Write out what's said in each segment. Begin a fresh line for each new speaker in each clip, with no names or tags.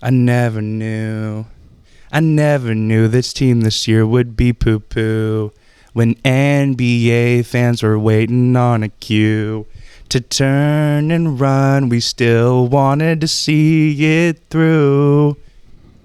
I never knew this team this year would be poo-poo when NBA fans were waiting on a cue to turn and run. We still wanted to see it through,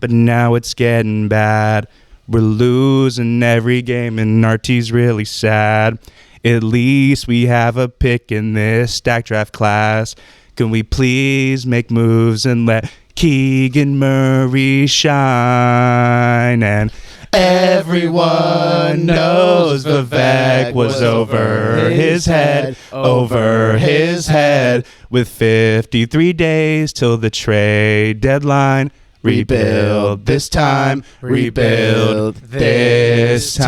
but now it's getting bad. We're losing every game and RT's really sad. At least we have a pick in this stack draft class. Can we please make moves and let Keegan Murray shine? And everyone knows Vivek was over his head, with 53 days till the trade deadline. Rebuild this time, rebuild this time.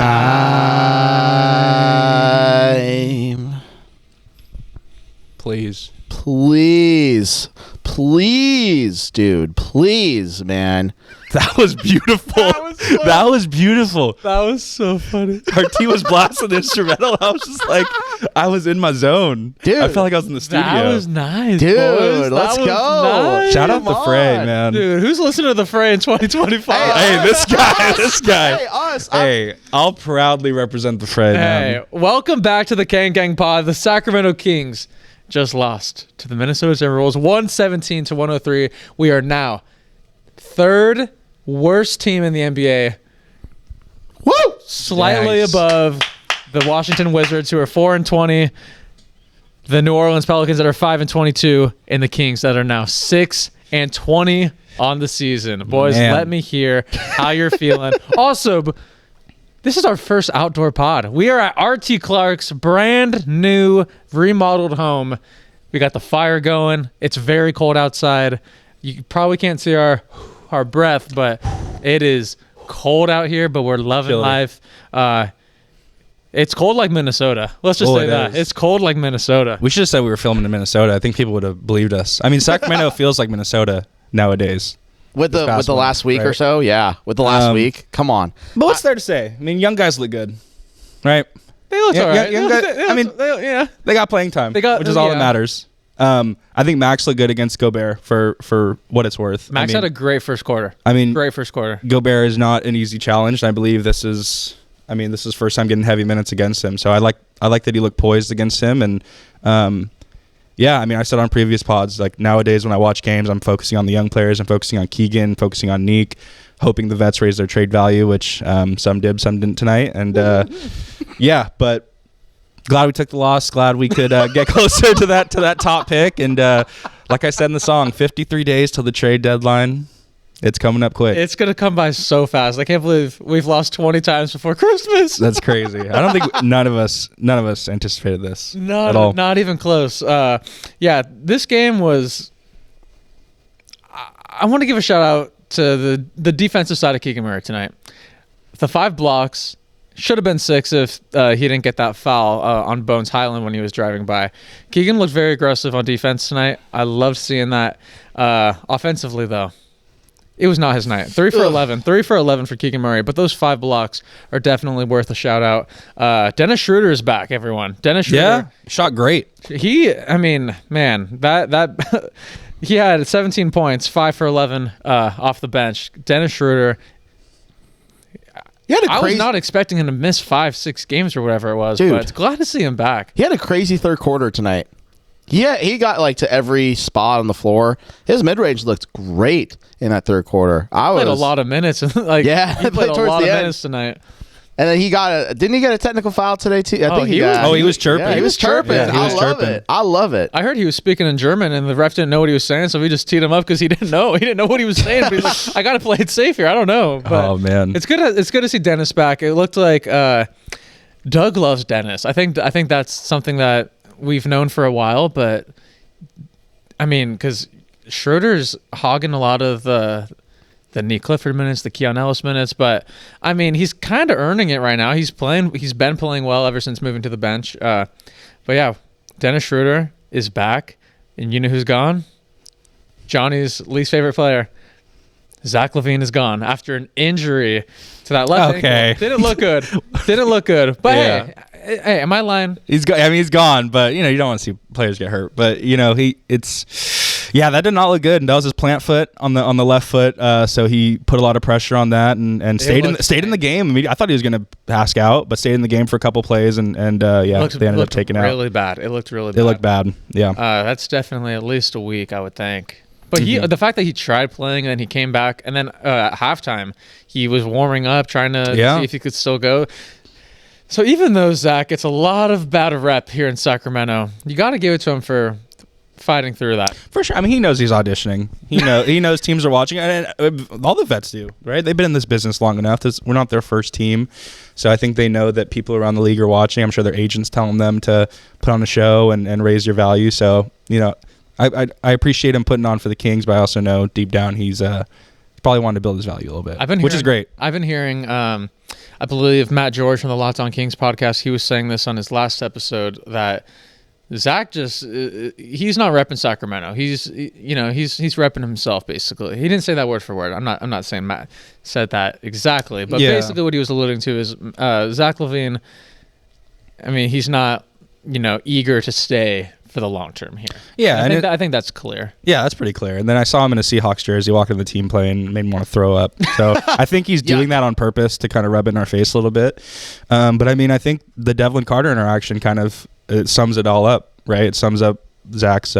Please. Please, dude. Please, man. That was beautiful. That was beautiful.
That was so funny.
RT was blasting the instrumental. I was just like, I was in my zone. Dude. I felt like I was in the studio.
That was nice,
dude.
Boys.
Let's go. Nice. Shout out The Fray, man.
Dude, who's listening to The Fray in 2025?
Hey, this guy. Hey, us. I'll proudly represent The Fray, man.
Welcome back to the Kang Gang Pod. The Sacramento Kings just lost to the Minnesota Timberwolves 117-103. We are now third worst team in the NBA.
Woo!
Slightly above the Washington Wizards, who are 4-20, the New Orleans Pelicans that are 5-22, and the Kings that are now 6-20 on the season. Boys, let me hear how you're feeling. Also, this is our first outdoor pod. We are at RT Clark's brand new remodeled home. We got the fire going. It's very cold outside. You probably can't see our breath, but it is cold out here, but we're loving life. It's cold like Minnesota. Let's just say that. It's cold like Minnesota.
We should have said we were filming in Minnesota. I think people would have believed us. I mean, Sacramento feels like Minnesota nowadays.
With the last week or so, yeah. With the last week, come on.
But what's there to say? I mean, young guys look good, right?
They look all right.
Young guys, they got playing time, which is all that matters. I think Max looked good against Gobert for what it's worth.
Max had a great first quarter. Great first quarter.
Gobert is not an easy challenge, and I believe this is first time getting heavy minutes against him. So I like that he looked poised against him, and I said on previous pods, like nowadays when I watch games, I'm focusing on the young players. I'm focusing on Keegan, focusing on Neek, hoping the vets raise their trade value, which some did, some didn't tonight. And but glad we took the loss. Glad we could get closer to that top pick. And like I said in the song, 53 days till the trade deadline. It's coming up quick.
It's going to come by so fast. I can't believe we've lost 20 times before Christmas.
That's crazy. I don't think none of us anticipated this at all.
Not even close. This game was... I want to give a shout out to the defensive side of Keegan Murray tonight. The 5 blocks should have been 6 if he didn't get that foul on Bones Highland when he was driving by. Keegan looked very aggressive on defense tonight. I loved seeing that. Offensively, though, it was not his night. 3 for 11 for Keegan Murray, but those 5 blocks are definitely worth a shout out. Dennis Schroeder is back, everyone. Dennis Schroeder,
shot great.
He had 17 points, 5 for 11 off the bench. Dennis Schroeder. I was not expecting him to miss 5-6 games or whatever it was, but glad to see him back.
He had a crazy third quarter tonight. Yeah, he got to every spot on the floor. His mid-range looked great in that third quarter.
He played a lot of minutes. He played a lot of minutes tonight.
And then didn't he get a technical foul today too? I think he
was chirping.
Yeah, he was chirping. I love it.
I heard he was speaking in German, and the ref didn't know what he was saying, so we just teed him up because he didn't know. He didn't know what he was saying. But he's like, I got to play it safe here. I don't know. But
man,
it's good. It's good to see Dennis back. It looked like Doug loves Dennis. I think that's something that we've known for a while, but because Schroeder's hogging a lot of the Nick Clifford minutes, the Keon Ellis minutes, but he's kind of earning it right now. He's been playing well ever since moving to the bench. Dennis Schroeder is back, and you know who's gone? Johnny's least favorite player. Zach LaVine is gone after an injury to that left ankle. Didn't look good. But hey, am I lying?
He's gone, but you don't want to see players get hurt. But Yeah, that did not look good. And that was his plant foot on the left foot. So he put a lot of pressure on that and stayed in the game. I mean, I thought he was going to pass out, but stayed in the game for a couple plays and they ended up taking out.
Really bad. It looked really bad.
It looked bad. Yeah.
That's definitely at least a week, I would think. But the fact that he tried playing and then he came back, and then at halftime he was warming up, trying to see if he could still go. So even though Zach gets a lot of bad rep here in Sacramento, you got to give it to him for fighting through that.
For sure. I mean, he knows he's auditioning. He knows teams are watching, and all the vets do, right? They've been in this business long enough. We're not their first team, so I think they know that people around the league are watching. I'm sure their agents telling them to put on a show and raise your value. So I appreciate him putting on for the Kings, but I also know deep down he's probably wanted to build his value a little bit, which is great.
I've been hearing, I believe Matt George from the Locked On Kings podcast, he was saying this on his last episode, that Zach just he's not repping Sacramento. He's repping himself basically. He didn't say that word for word. I'm not saying Matt said that exactly, but basically what he was alluding to is Zach LaVine. I mean, he's not eager to stay for the long term here.
Yeah,
I think that's clear.
Yeah, that's pretty clear. And then I saw him in a Seahawks jersey walking to the team play and made me want to throw up. So I think he's doing that on purpose to kind of rub it in our face a little bit. But I mean, I think the Devlin Carter interaction kind of sums it all up, right? It sums up Zach's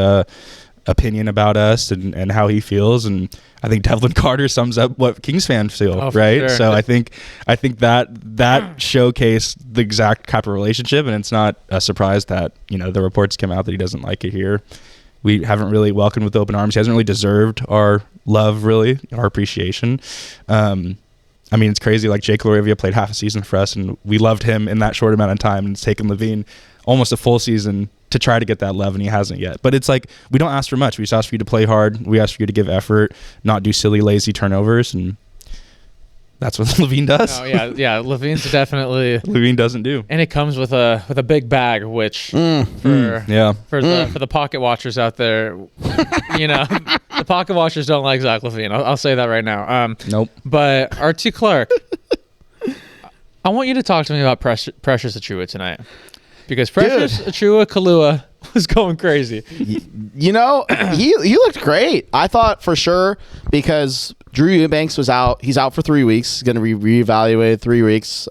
opinion about us and how he feels, and I think Devlin Carter sums up what Kings fans feel, right?
Sure.
So I think that showcased the exact type of relationship, and it's not a surprise that the reports come out that he doesn't like it here. We haven't really welcomed with open arms. He hasn't really deserved our love, really, our appreciation. I mean, it's crazy. Like, Jake Laravia played half a season for us, and we loved him in that short amount of time, and it's taken LaVine almost a full season to try to get that love, and he hasn't yet. But it's like, we don't ask for much. We just ask for you to play hard. We ask for you to give effort, not do silly, lazy turnovers, and that's what LaVine does.
Oh yeah. LaVine's definitely
LaVine doesn't do,
and it comes with a big bag, which for the pocket watchers out there, the pocket watchers don't like Zach LaVine. I'll say that right now.
Nope.
But RT Clark, I want you to talk to me about Precious Achiuwa tonight. Because Precious Achiuwa Kalua was going crazy.
He looked great. I thought for sure, because Drew Eubanks was out. He's out for 3 weeks. He's going to be reevaluated 3 weeks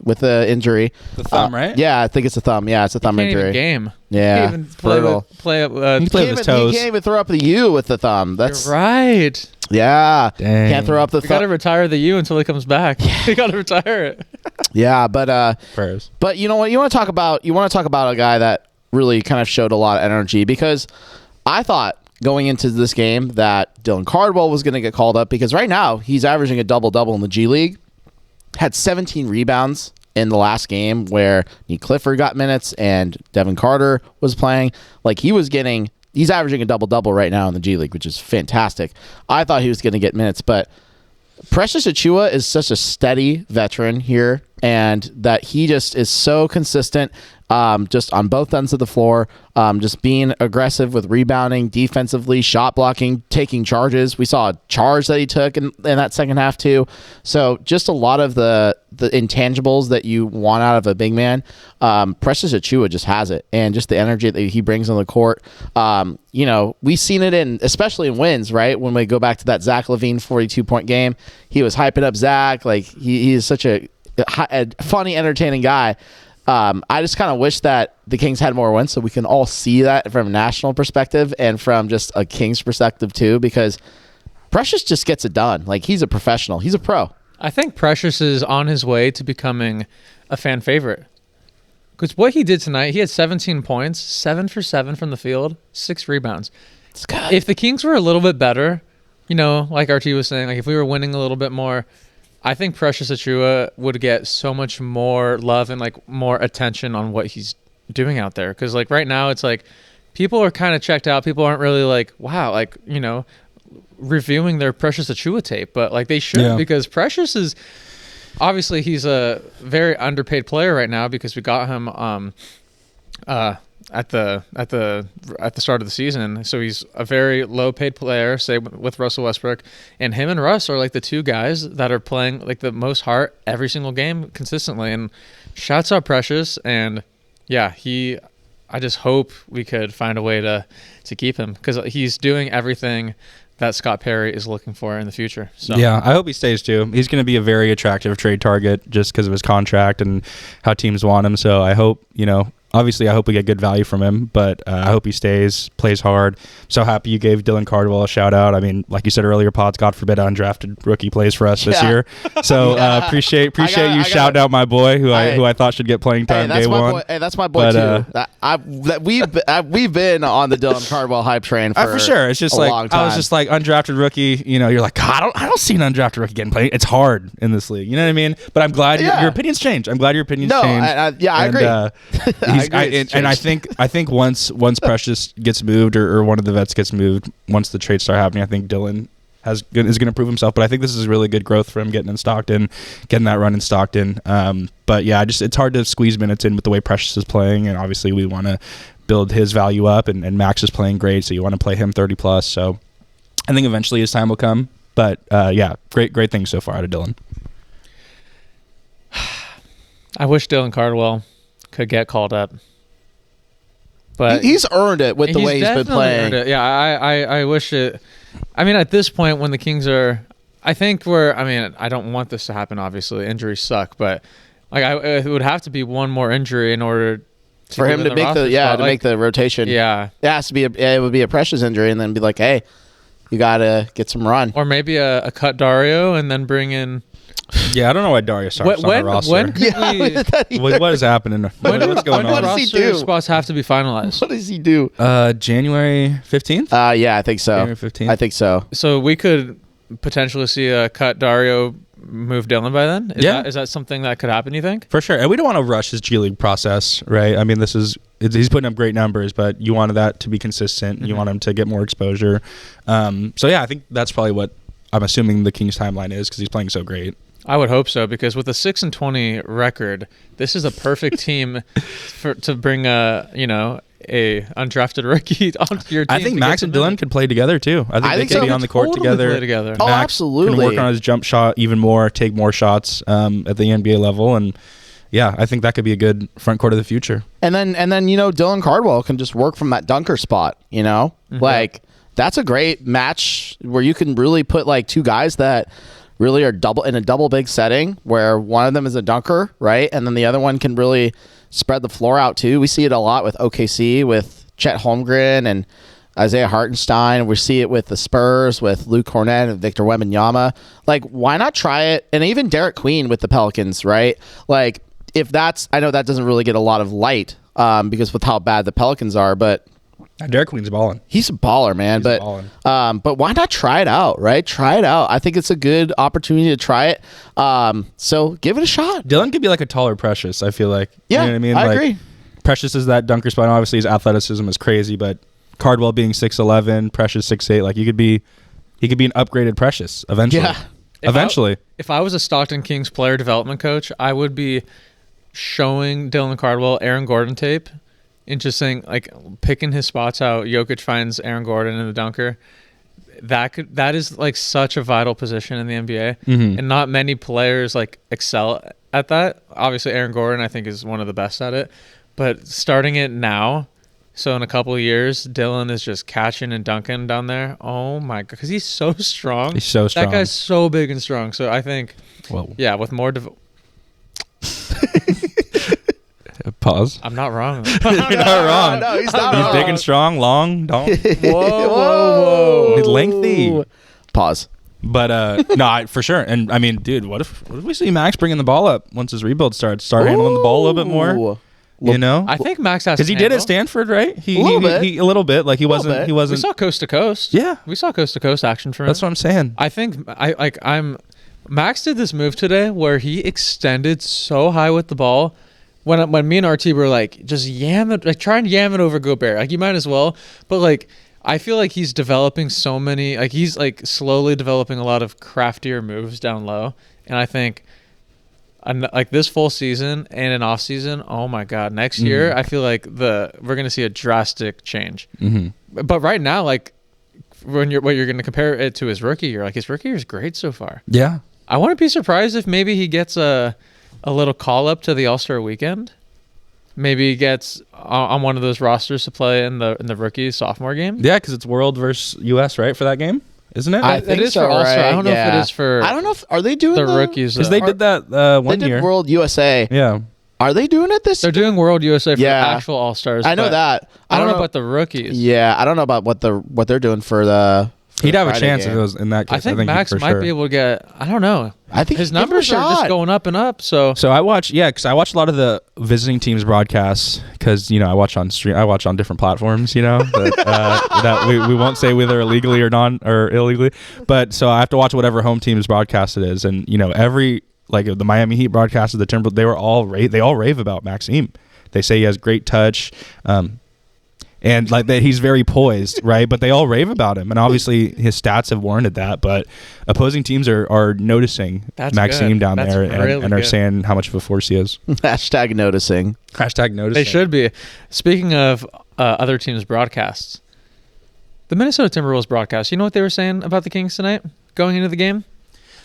with the injury.
The thumb, right?
Yeah, I think it's a thumb. Yeah, it's a thumb
Can't
injury.
Even game.
Yeah,
can't even play
with his toes.
He can't even throw up the U with the thumb. That's
You're right.
Yeah,
dang.
Can't throw up the thumb.
You got to retire the U until he comes back. You got to retire it.
Yeah, but
prayers.
But you know what? You want to talk about a guy that really kind of showed a lot of energy, because I thought going into this game that Dylan Cardwell was going to get called up, because right now he's averaging a double-double in the G League. Had 17 rebounds in the last game where Nick Clifford got minutes and Devin Carter was playing. Like, he's averaging a double-double right now in the G League, which is fantastic. I thought he was going to get minutes, but Precious Achiuwa is such a steady veteran here, and that he just is so consistent, just on both ends of the floor, just being aggressive with rebounding, defensively, shot blocking, taking charges. We saw a charge that he took in that second half too. So just a lot of the intangibles that you want out of a big man. Precious Achiuwa just has it, and just the energy that he brings on the court. We've seen it especially in wins, right? When we go back to that Zach LaVine 42-point game, he was hyping up Zach. Like, he is such a funny, entertaining guy. I just kind of wish that the Kings had more wins so we can all see that from a national perspective and from just a Kings perspective too, because Precious just gets it done. Like, he's a professional. He's a pro.
I think Precious is on his way to becoming a fan favorite. Because what he did tonight, he had 17 points, 7 for 7 from the field, 6 rebounds.
It's good.
If the Kings were a little bit better, like RT was saying, like if we were winning a little bit more, I think Precious Achiuwa would get so much more love and like more attention on what he's doing out there. Because like right now, it's like people are kind of checked out. People aren't really like, wow, like, reviewing their Precious Achiuwa tape, but like they should, because Precious is obviously, he's a very underpaid player right now because we got him at the start of the season. So he's a very low paid player, say with Russell Westbrook, and him and Russ are like the two guys that are playing like the most heart every single game consistently. And shouts out Precious, and yeah, he I just hope we could find a way to keep him, because he's doing everything that Scott Perry is looking for in the future. So
yeah, I hope he stays too. He's going to be a very attractive trade target just because of his contract and how teams want him. So I hope, obviously I hope we get good value from him, but I hope he stays, plays hard. So happy you gave Dylan Cardwell a shout out. I mean, like you said earlier, Pods, God forbid undrafted rookie plays for us this year. So appreciate you shouting out my boy who I thought should get playing time day one.
That's my boy too. We've been on the Dylan Cardwell hype train for
sure. It's just
a
like
long time.
I was just like undrafted rookie. You're like, God, I don't see an undrafted rookie getting played. It's hard in this league. You know what I mean? But I'm glad your opinions changed. I'm glad your opinions changed.
I agree.
I think once Precious gets moved or one of the vets gets moved, once the trades start happening, I think Dylan is going to prove himself. But I think this is really good growth for him getting that run in Stockton. But yeah, it's hard to squeeze minutes in with the way Precious is playing, and obviously we want to build his value up, and Max is playing great, so you want to play him 30 plus. So I think eventually his time will come. But yeah, great things so far out of Dylan.
I wish Dylan Cardwell could get called up. But
he's earned it with the way he's been playing.
Yeah, I wish it. I mean, at this point, when the Kings are, I don't want this to happen. Obviously, injuries suck, but it would have to be one more injury in order
for him to make the rotation.
Yeah,
it has to be. It would be a Precious injury, and then be like, hey, you gotta get some run,
or maybe a cut Dario and then bring in.
Yeah, I don't know why Dario starts on the roster. What is happening? What's going on?
What does he do? Spots have to be finalized.
What does he do?
January 15th?
Yeah, I think so.
January 15th?
I think so.
So we could potentially see a cut Dario move Dylan by then? Is that something that could happen, you think?
For sure. And we don't want to rush his G League process, right? I mean, he's putting up great numbers, but you wanted that to be consistent. Mm-hmm. You want him to get more exposure. So yeah, I think that's probably what I'm assuming the Kings timeline is, because he's playing so great.
I would hope so, because with a 6-20 record, this is a perfect team to bring a undrafted rookie onto your team.
I think Max and Dylan could play together too. I think they could be on the court together.
Play together.
Oh,
Max
absolutely.
can work on his jump shot even more, take more shots at the NBA level, and yeah, I think that could be a good front court of the future.
And then Dylan Cardwell can just work from that dunker spot. Mm-hmm. Like that's a great match where you can really put like two guys that really are in a double big setting, where one of them is a dunker, right? And then the other one can really spread the floor out too. We see it a lot with OKC, with Chet Holmgren and Isaiah Hartenstein. We see it with the Spurs, with Luke Cornett and Victor Wembanyama. Like, why not try it? And even Derek Queen with the Pelicans, right? Like, I know that doesn't really get a lot of light because with how bad the Pelicans are, but
Derek Queen's balling.
He's a baller, man. But why not try it out, right? Try it out. I think it's a good opportunity to try it. So give it a shot.
Dylan could be like a taller Precious, I feel like.
Yeah,
you know what I mean?
I agree.
Precious is that dunker spot. Obviously, his athleticism is crazy, but Cardwell being 6'11", Precious 6'8", like he could be an upgraded Precious eventually.
Yeah.
Eventually.
If I was a Stockton Kings player development coach, I would be showing Dylan Cardwell Aaron Gordon tape. Interesting, like picking his spots out. Jokic finds Aaron Gordon in the dunker. That is like such a vital position in the NBA, and not many players like excel at that. Obviously, Aaron Gordon I think is one of the best at it, but starting it now, so in a couple of years, Dylan is just catching and dunking down there. Oh my god, because he's so strong.
He's so strong.
That guy's so big and strong. So I think, with more.
Pause.
I'm not wrong.
You're not wrong.
No, he's not
wrong.
He's
big and strong, long, don't.
Whoa.
He's lengthy.
Pause.
But no, for sure. And I mean, dude, what if we see Max bringing the ball up once his rebuild starts? Start handling the ball a little bit more.
I think Max has,
because he did at Stanford, right?
A little bit.
Like he wasn't.
We saw coast to coast.
Yeah,
we saw coast to coast action from him.
That's what I'm saying.
I think Max did this move today where he extended so high with the ball. When me and RT were like, just yam it, like try and yam it over Gobert. Like you might as well. But like I feel like he's developing so many, like he's like slowly developing a lot of craftier moves down low. And I think like this full season and an off season, oh my God, next year I feel like we're gonna see a drastic change. But right now, like what you're gonna compare it to his rookie year, like his rookie year is great so far.
Yeah.
I wouldn't be surprised if maybe he gets a little call up to the All-Star weekend. maybe gets on one of those rosters to play in the rookie sophomore game.
Yeah, because it's World versus US, right, for that game, isn't it?
I think
it is
so,
for All-Star.
right?
I don't know if it is for.
I don't know if are they doing
the rookies.
Because they did that one
They
year.
did World USA.
Yeah.
Are they doing it this?
They're doing World USA for
Yeah.
actual All Stars.
I know that.
I don't know about the rookies.
Yeah, I don't know about what they're doing for the.
He'd have a
Friday
chance
game.
if it was in that case.
I think
he'd
Max
for
might
sure.
be able to get. I don't know.
I think
His
give him a
numbers are just
shot.
going up and up. So
So I watch, because I watch a lot of the visiting teams broadcasts because I watch on different platforms, that we won't say whether illegally or illegally, but so I have to watch whatever home team's broadcast it is, and every the Miami Heat broadcast of the Timberwolves, they all rave about Maxime. They say he has great touch, and like that he's very poised, right? But they all rave about him, and obviously his stats have warranted that. But opposing teams are noticing
That's
Maxime
good.
down
That's
there
really
and are
good.
saying how much of a force he is.
Hashtag noticing.
Hashtag noticing.
they should be. Speaking of other teams' broadcasts, the Minnesota Timberwolves broadcast. You know what they were saying about the Kings tonight going into the game?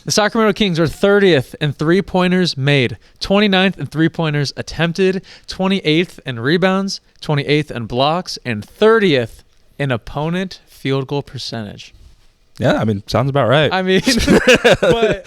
The Sacramento Kings are 30th in three-pointers made, 29th in three-pointers attempted, 28th in rebounds, 28th in blocks, and 30th in opponent field goal percentage.
Yeah, I mean, sounds about right.
I mean, but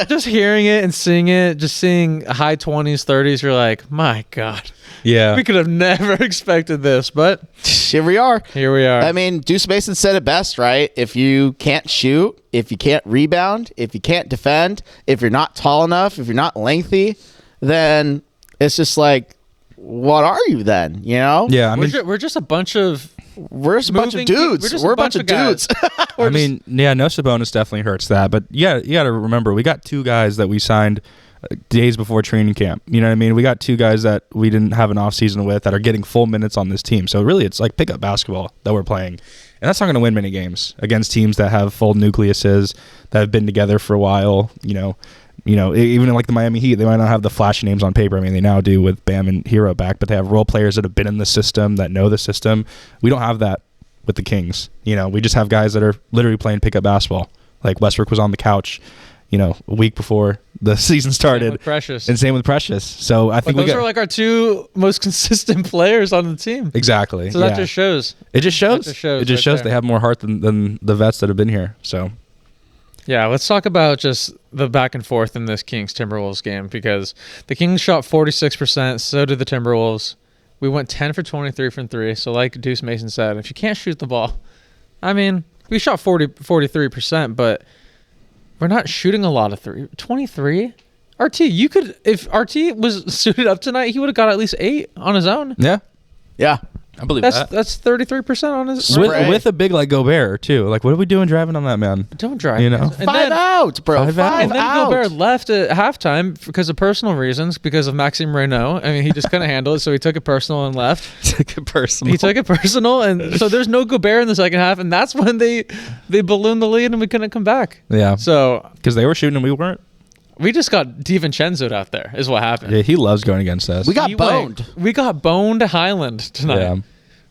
just hearing it and seeing it, just seeing high 20s, 30s, you're like, my God.
Yeah.
We could have never expected this, but
Here we are.
here we are.
I mean, Deuce Mason said it best, right? If you can't shoot, if you can't rebound, if you can't defend, if you're not tall enough, if you're not lengthy, then it's just like, what are you then?
Yeah, I mean,
we're just a bunch of
we're just a bunch of
moving
dudes.
we're just
We're
a
a bunch
bunch
of dudes.
We're
I mean, no Sabonis definitely hurts that, but yeah, you got to remember we got two guys that we signed days before training camp. You know what I mean? We got two guys that we didn't have an off season with that are getting full minutes on this team. So really, it's like pickup basketball that we're playing, and that's not going to win many games against teams that have full nucleuses that have been together for a while. Even like the Miami Heat, they might not have the flashy names on paper. I mean, they now do with Bam and Hero back, but they have role players that have been in the system, that know the system. We don't have that with the Kings. We just have guys that are literally playing pickup basketball. Like Westbrook was on the couch, a week before the season started.
Same with Precious.
And same with Precious. So I think
Those are like our two most consistent players on the team.
exactly.
So that just shows.
It just shows.
just shows
It just
right
shows
there.
they have more heart than the vets that have been here. So
Yeah, let's talk about just the back and forth in this Kings-Timberwolves game because the Kings shot 46%, so did the Timberwolves. We went 10 for 23 from three, so like Deuce Mason said, if you can't shoot the ball, I mean, we shot 43%, but we're not shooting a lot of three. 23? RT, if RT was suited up tonight, he would have got at least 8 on his own.
yeah,
Yeah.
I believe
That's
that.
that's 33% on his
With-
With a big like Gobert too. Like what are we doing driving on that man?
Don't drive.
You know?
And
Five
then,
out, bro.
Five
Five
And then
out.
Gobert left at halftime because of personal reasons, because of Maxime Reynaud. I mean, he just couldn't handle it, so he took it personal and left.
Took it personal.
He took it personal, and so there's no Gobert in the second half, and that's when they ballooned the lead and we couldn't come back.
Yeah.
So
Because they were shooting and we weren't.
we just got DiVincenzo'd out there, is what happened.
Yeah, he loves going against us.
We got
He went-
boned.
We got boned Highland tonight.
yeah.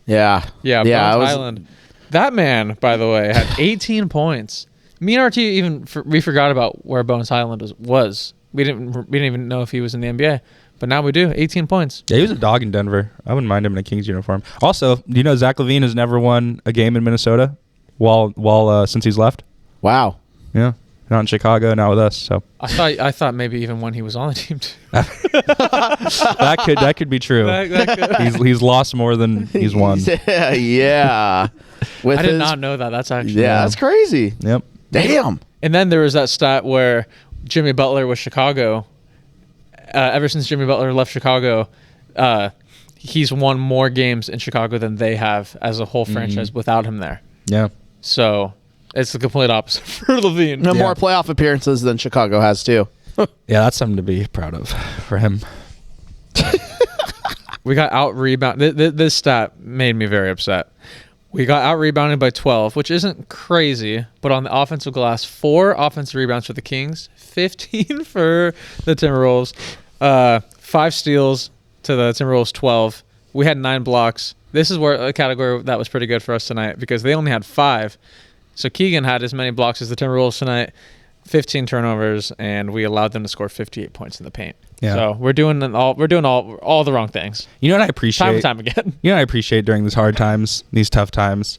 Yeah.
Yeah,
Yeah.
Bones
I was-
Highland. That man, by the way, had 18 points. Me and RT we forgot about where Bones Highland was. We didn't even know if he was in the NBA, but now we do. 18 points.
Yeah, he was a dog in Denver. I wouldn't mind him in a Kings uniform. Also, do you know Zach LaVine has never won a game in Minnesota while since he's left?
Wow.
Yeah. Not in Chicago, not with us. So
I thought maybe even when he was on the team too.
that could be true. He's lost more than he's won.
Yeah. Yeah. With
I did
his-
not know that. That's actually
Yeah, that's crazy.
Yep.
Damn.
And then there was that stat where Jimmy Butler with Chicago. Ever since Jimmy Butler left Chicago, he's won more games in Chicago than they have as a whole franchise without him there.
Yeah.
So it's the complete opposite for Levine.
No
Yeah.
more playoff appearances than Chicago has too.
Yeah, that's something to be proud of for him.
We got out rebounded. This stat made me very upset. We got out rebounded by 12, which isn't crazy, but on the offensive glass, 4 offensive rebounds for the Kings, 15 for the Timberwolves, 5 steals to the Timberwolves, 12. We had 9 blocks. This is where a category that was pretty good for us tonight because they only had 5. So Keegan had as many blocks as the Timberwolves tonight. 15 turnovers, and we allowed them to score 58 points in the paint.
Yeah.
So we're doing all the wrong things.
You know what I appreciate?
Time and time again.
You know what I appreciate during these hard times, these tough times,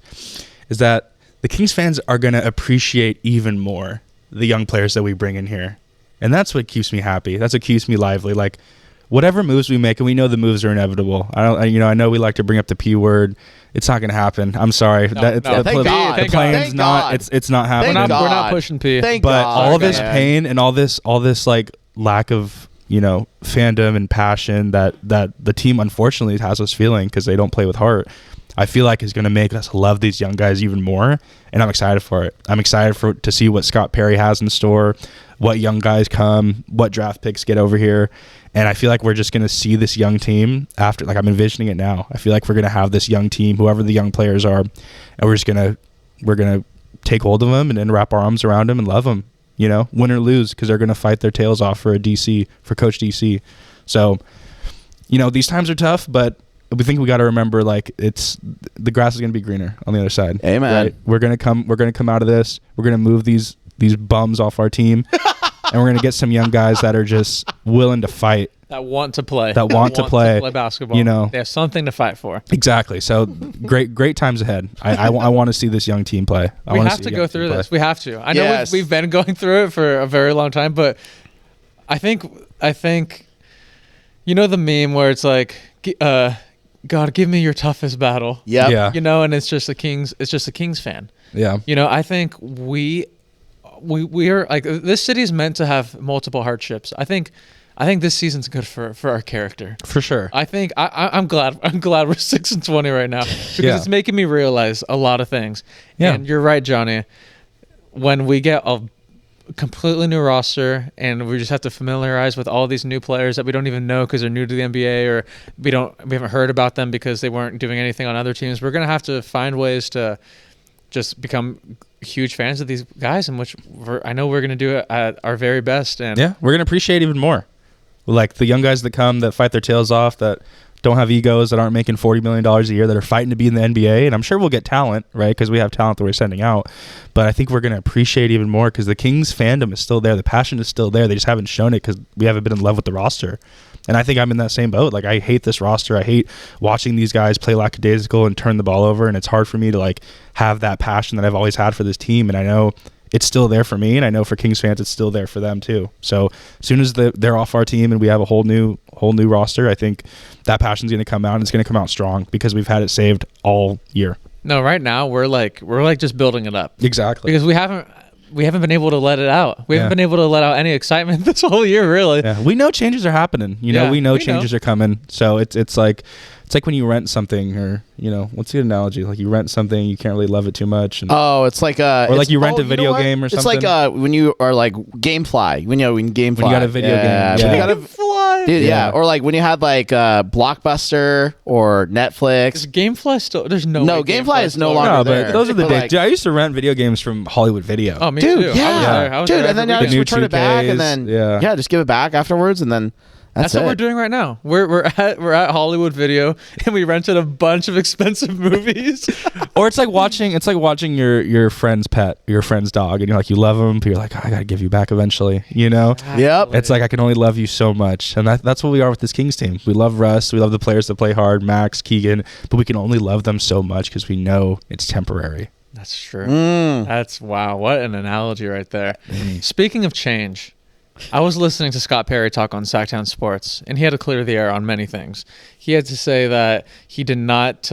is that the Kings fans are going to appreciate even more the young players that we bring in here. And that's what keeps me happy. That's what keeps me lively. Like, whatever moves we make, and we know the moves are inevitable. I know we like to bring up the P word. It's not going to happen. I'm sorry.
Thank God.
The plan's not. It's not happening.
Thank
We're
God.
not pushing P.
Thank
But
God,
all this
man.
pain and all this like lack of fandom and passion that the team unfortunately has us feeling because they don't play with heart, I feel like is going to make us love these young guys even more, and I'm excited for it. I'm excited to see what Scott Perry has in store, what young guys come, what draft picks get over here, and I feel like we're just going to see this young team after. Like, I'm envisioning it now. I feel like we're going to have this young team, whoever the young players are, and we're gonna take hold of them and then wrap our arms around them and love them. Win or lose, because they're going to fight their tails off for Coach DC. So, these times are tough, but we think we got to remember, like, the grass is going to be greener on the other side.
Amen.
Right? We're going to come out of this. We're going to move these bums off our team, and we're going to get some young guys that are just willing to fight.
That want to play.
That want to play
basketball. They have something to fight for.
Exactly. So great times ahead. I want to see this young team play.
We have to go through this. We have to. I know we've been going through it for a very long time, but I think the meme where it's like, God, give me your toughest battle.
Yep.
Yeah.
And it's just a Kings fan.
Yeah.
I think we are like, this city is meant to have multiple hardships. I think this season's good for our character.
For sure.
I think I'm glad we're 6-20 right now, because it's making me realize a lot of things.
Yeah.
And you're right, Johnny. When we get a completely new roster and we just have to familiarize with all these new players that we don't even know because they're new to the NBA, or we haven't heard about them because they weren't doing anything on other teams, we're going to have to find ways to just become huge fans of these guys, in which I know we're going to do it at our very best. And
yeah, we're going to appreciate even more. Like the young guys that come, that fight their tails off, that don't have egos, that aren't making $40 million a year, that are fighting to be in the NBA. And I'm sure we'll get talent, right? Because we have talent that we're sending out. But I think we're going to appreciate even more because the Kings fandom is still there. The passion is still there. They just haven't shown it because we haven't been in love with the roster. And I think I'm in that same boat. Like, I hate this roster. I hate watching these guys play lackadaisical and turn the ball over. And it's hard for me to, like, have that passion that I've always had for this team. And I know it's still there for me, and I know for Kings fans it's still there for them too. So as soon as they're off our team and we have a whole new roster, I think that passion's going to come out, and it's going to come out strong because we've had it saved all year.
No, right now we're like just building it up.
Exactly.
Because we haven't been able to let it out. We haven't been able to let out any excitement this whole year, really.
Yeah. We know changes are happening. We know changes are coming. So it's like when you rent something, or what's the analogy? Like, you rent something, you can't really love it too much. And
it's like
or like you rent a video game or something.
It's like when you are like GameFly. When GameFly.
When you got a video game.
Yeah. Dude,
Yeah.
Or like when you had like Blockbuster or Netflix.
Is GameFly still? There's no.
No,
way
GameFly is no
still
longer
No,
there.
but those are the
But,
days.
like,
Dude, I used to rent video games from Hollywood Video.
Oh, me
dude,
too.
yeah.
I was
Dude,
there
and then
every
you just
weekend.
return it back, and then just give it back afterwards, and then
That's what we're doing right now. We're at Hollywood Video, and we rented a bunch of expensive movies.
Or it's like watching your friend's pet, your friend's dog, and you're like, you love him, but you're like, I gotta give you back eventually.
Yep.
It's like, I can only love you so much, and that's what we are with this Kings team. We love Russ, we love the players that play hard, Max, Keegan, but we can only love them so much because we know it's temporary.
That's true. That's wow. What an analogy right there. Speaking of change, I was listening to Scott Perry talk on Sacktown Sports, and he had to clear the air on many things. He had to say that he did not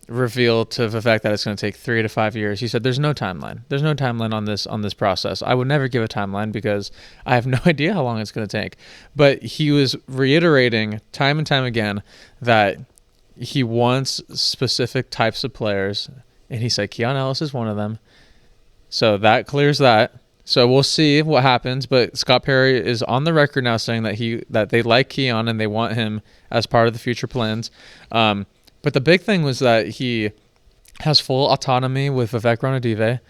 reveal to Vivek that it's going to take 3 to 5 years. He said there's no timeline. There's no timeline on this process. I would never give a timeline because I have no idea how long it's going to take. But he was reiterating time and time again that he wants specific types of players, and he said Keon Ellis is one of them. So that clears that. So we'll see what happens, but Scott Perry is on the record now saying that they like Keon and they want him as part of the future plans. But the big thing was that he has full autonomy with Vivek Ranadive,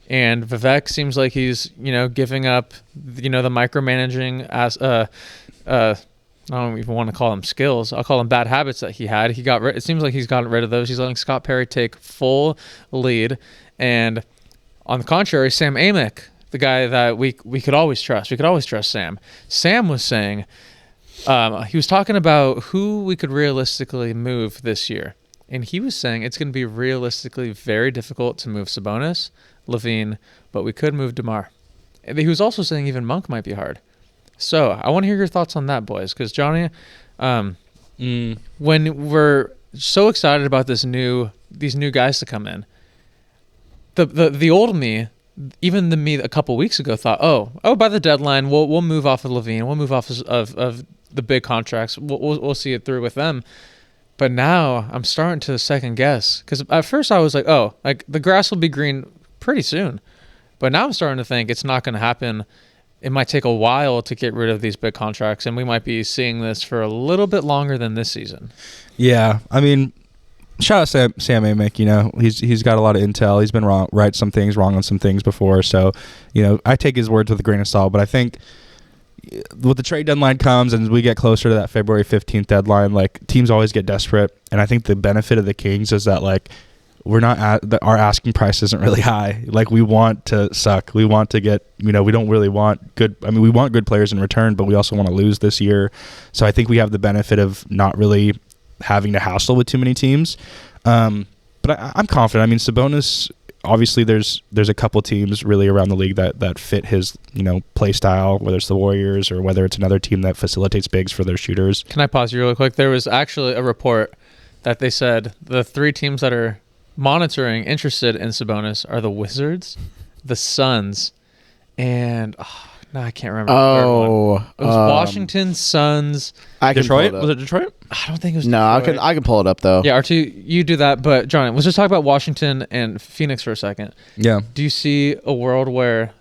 and Vivek seems like he's giving up the micromanaging as I don't even want to call them skills. I'll call them bad habits that he had. It seems like he's gotten rid of those. He's letting Scott Perry take full lead, and on the contrary, Sam Amick the guy that we could always trust. We could always trust Sam. Sam was saying, he was talking about who we could realistically move this year. And he was saying it's going to be realistically very difficult to move Sabonis, LaVine, but we could move DeMar. And he was also saying even Monk might be hard. So I want to hear your thoughts on that, boys, because Johnny, when we're so excited about these new guys to come in, the old me, even the me a couple weeks ago, thought, oh, by the deadline we'll move off of LaVine, we'll move off of the big contracts, we'll see it through with them. But now I'm starting to second guess, because at first I was like, oh, like the grass will be green pretty soon, but now I'm starting to think it's not going to happen. It might take a while to get rid of these big contracts, and we might be seeing this for a little bit longer than this season.
Yeah, I mean, shout out Sam Amick. You know, he's got a lot of intel. He's been wrong on some things before. So, you know, I take his words with a grain of salt. But I think with the trade deadline comes and we get closer to that February 15th deadline, like teams always get desperate. And I think the benefit of the Kings is that like our asking price isn't really high. Like we want to suck. We want to get, you know, we don't really want good. I mean, we want good players in return, but we also want to lose this year. So I think we have the benefit of not really having to hassle with too many teams. But I'm confident. I mean, Sabonis, obviously there's a couple teams really around the league that fit his, you know, play style, whether it's the Warriors or whether it's another team that facilitates bigs for their shooters.
Can I pause you really quick? There was actually a report that they said the three teams that are interested in Sabonis are the Wizards, the Suns, and I can't remember. It was Washington, Suns,
Detroit. Was it Detroit?
I don't think it was.
No,
Detroit.
I can pull it up though.
Yeah, R2, you do that. But Johnny, let's just talk about Washington and Phoenix for a second.
Yeah.
Do you see a world where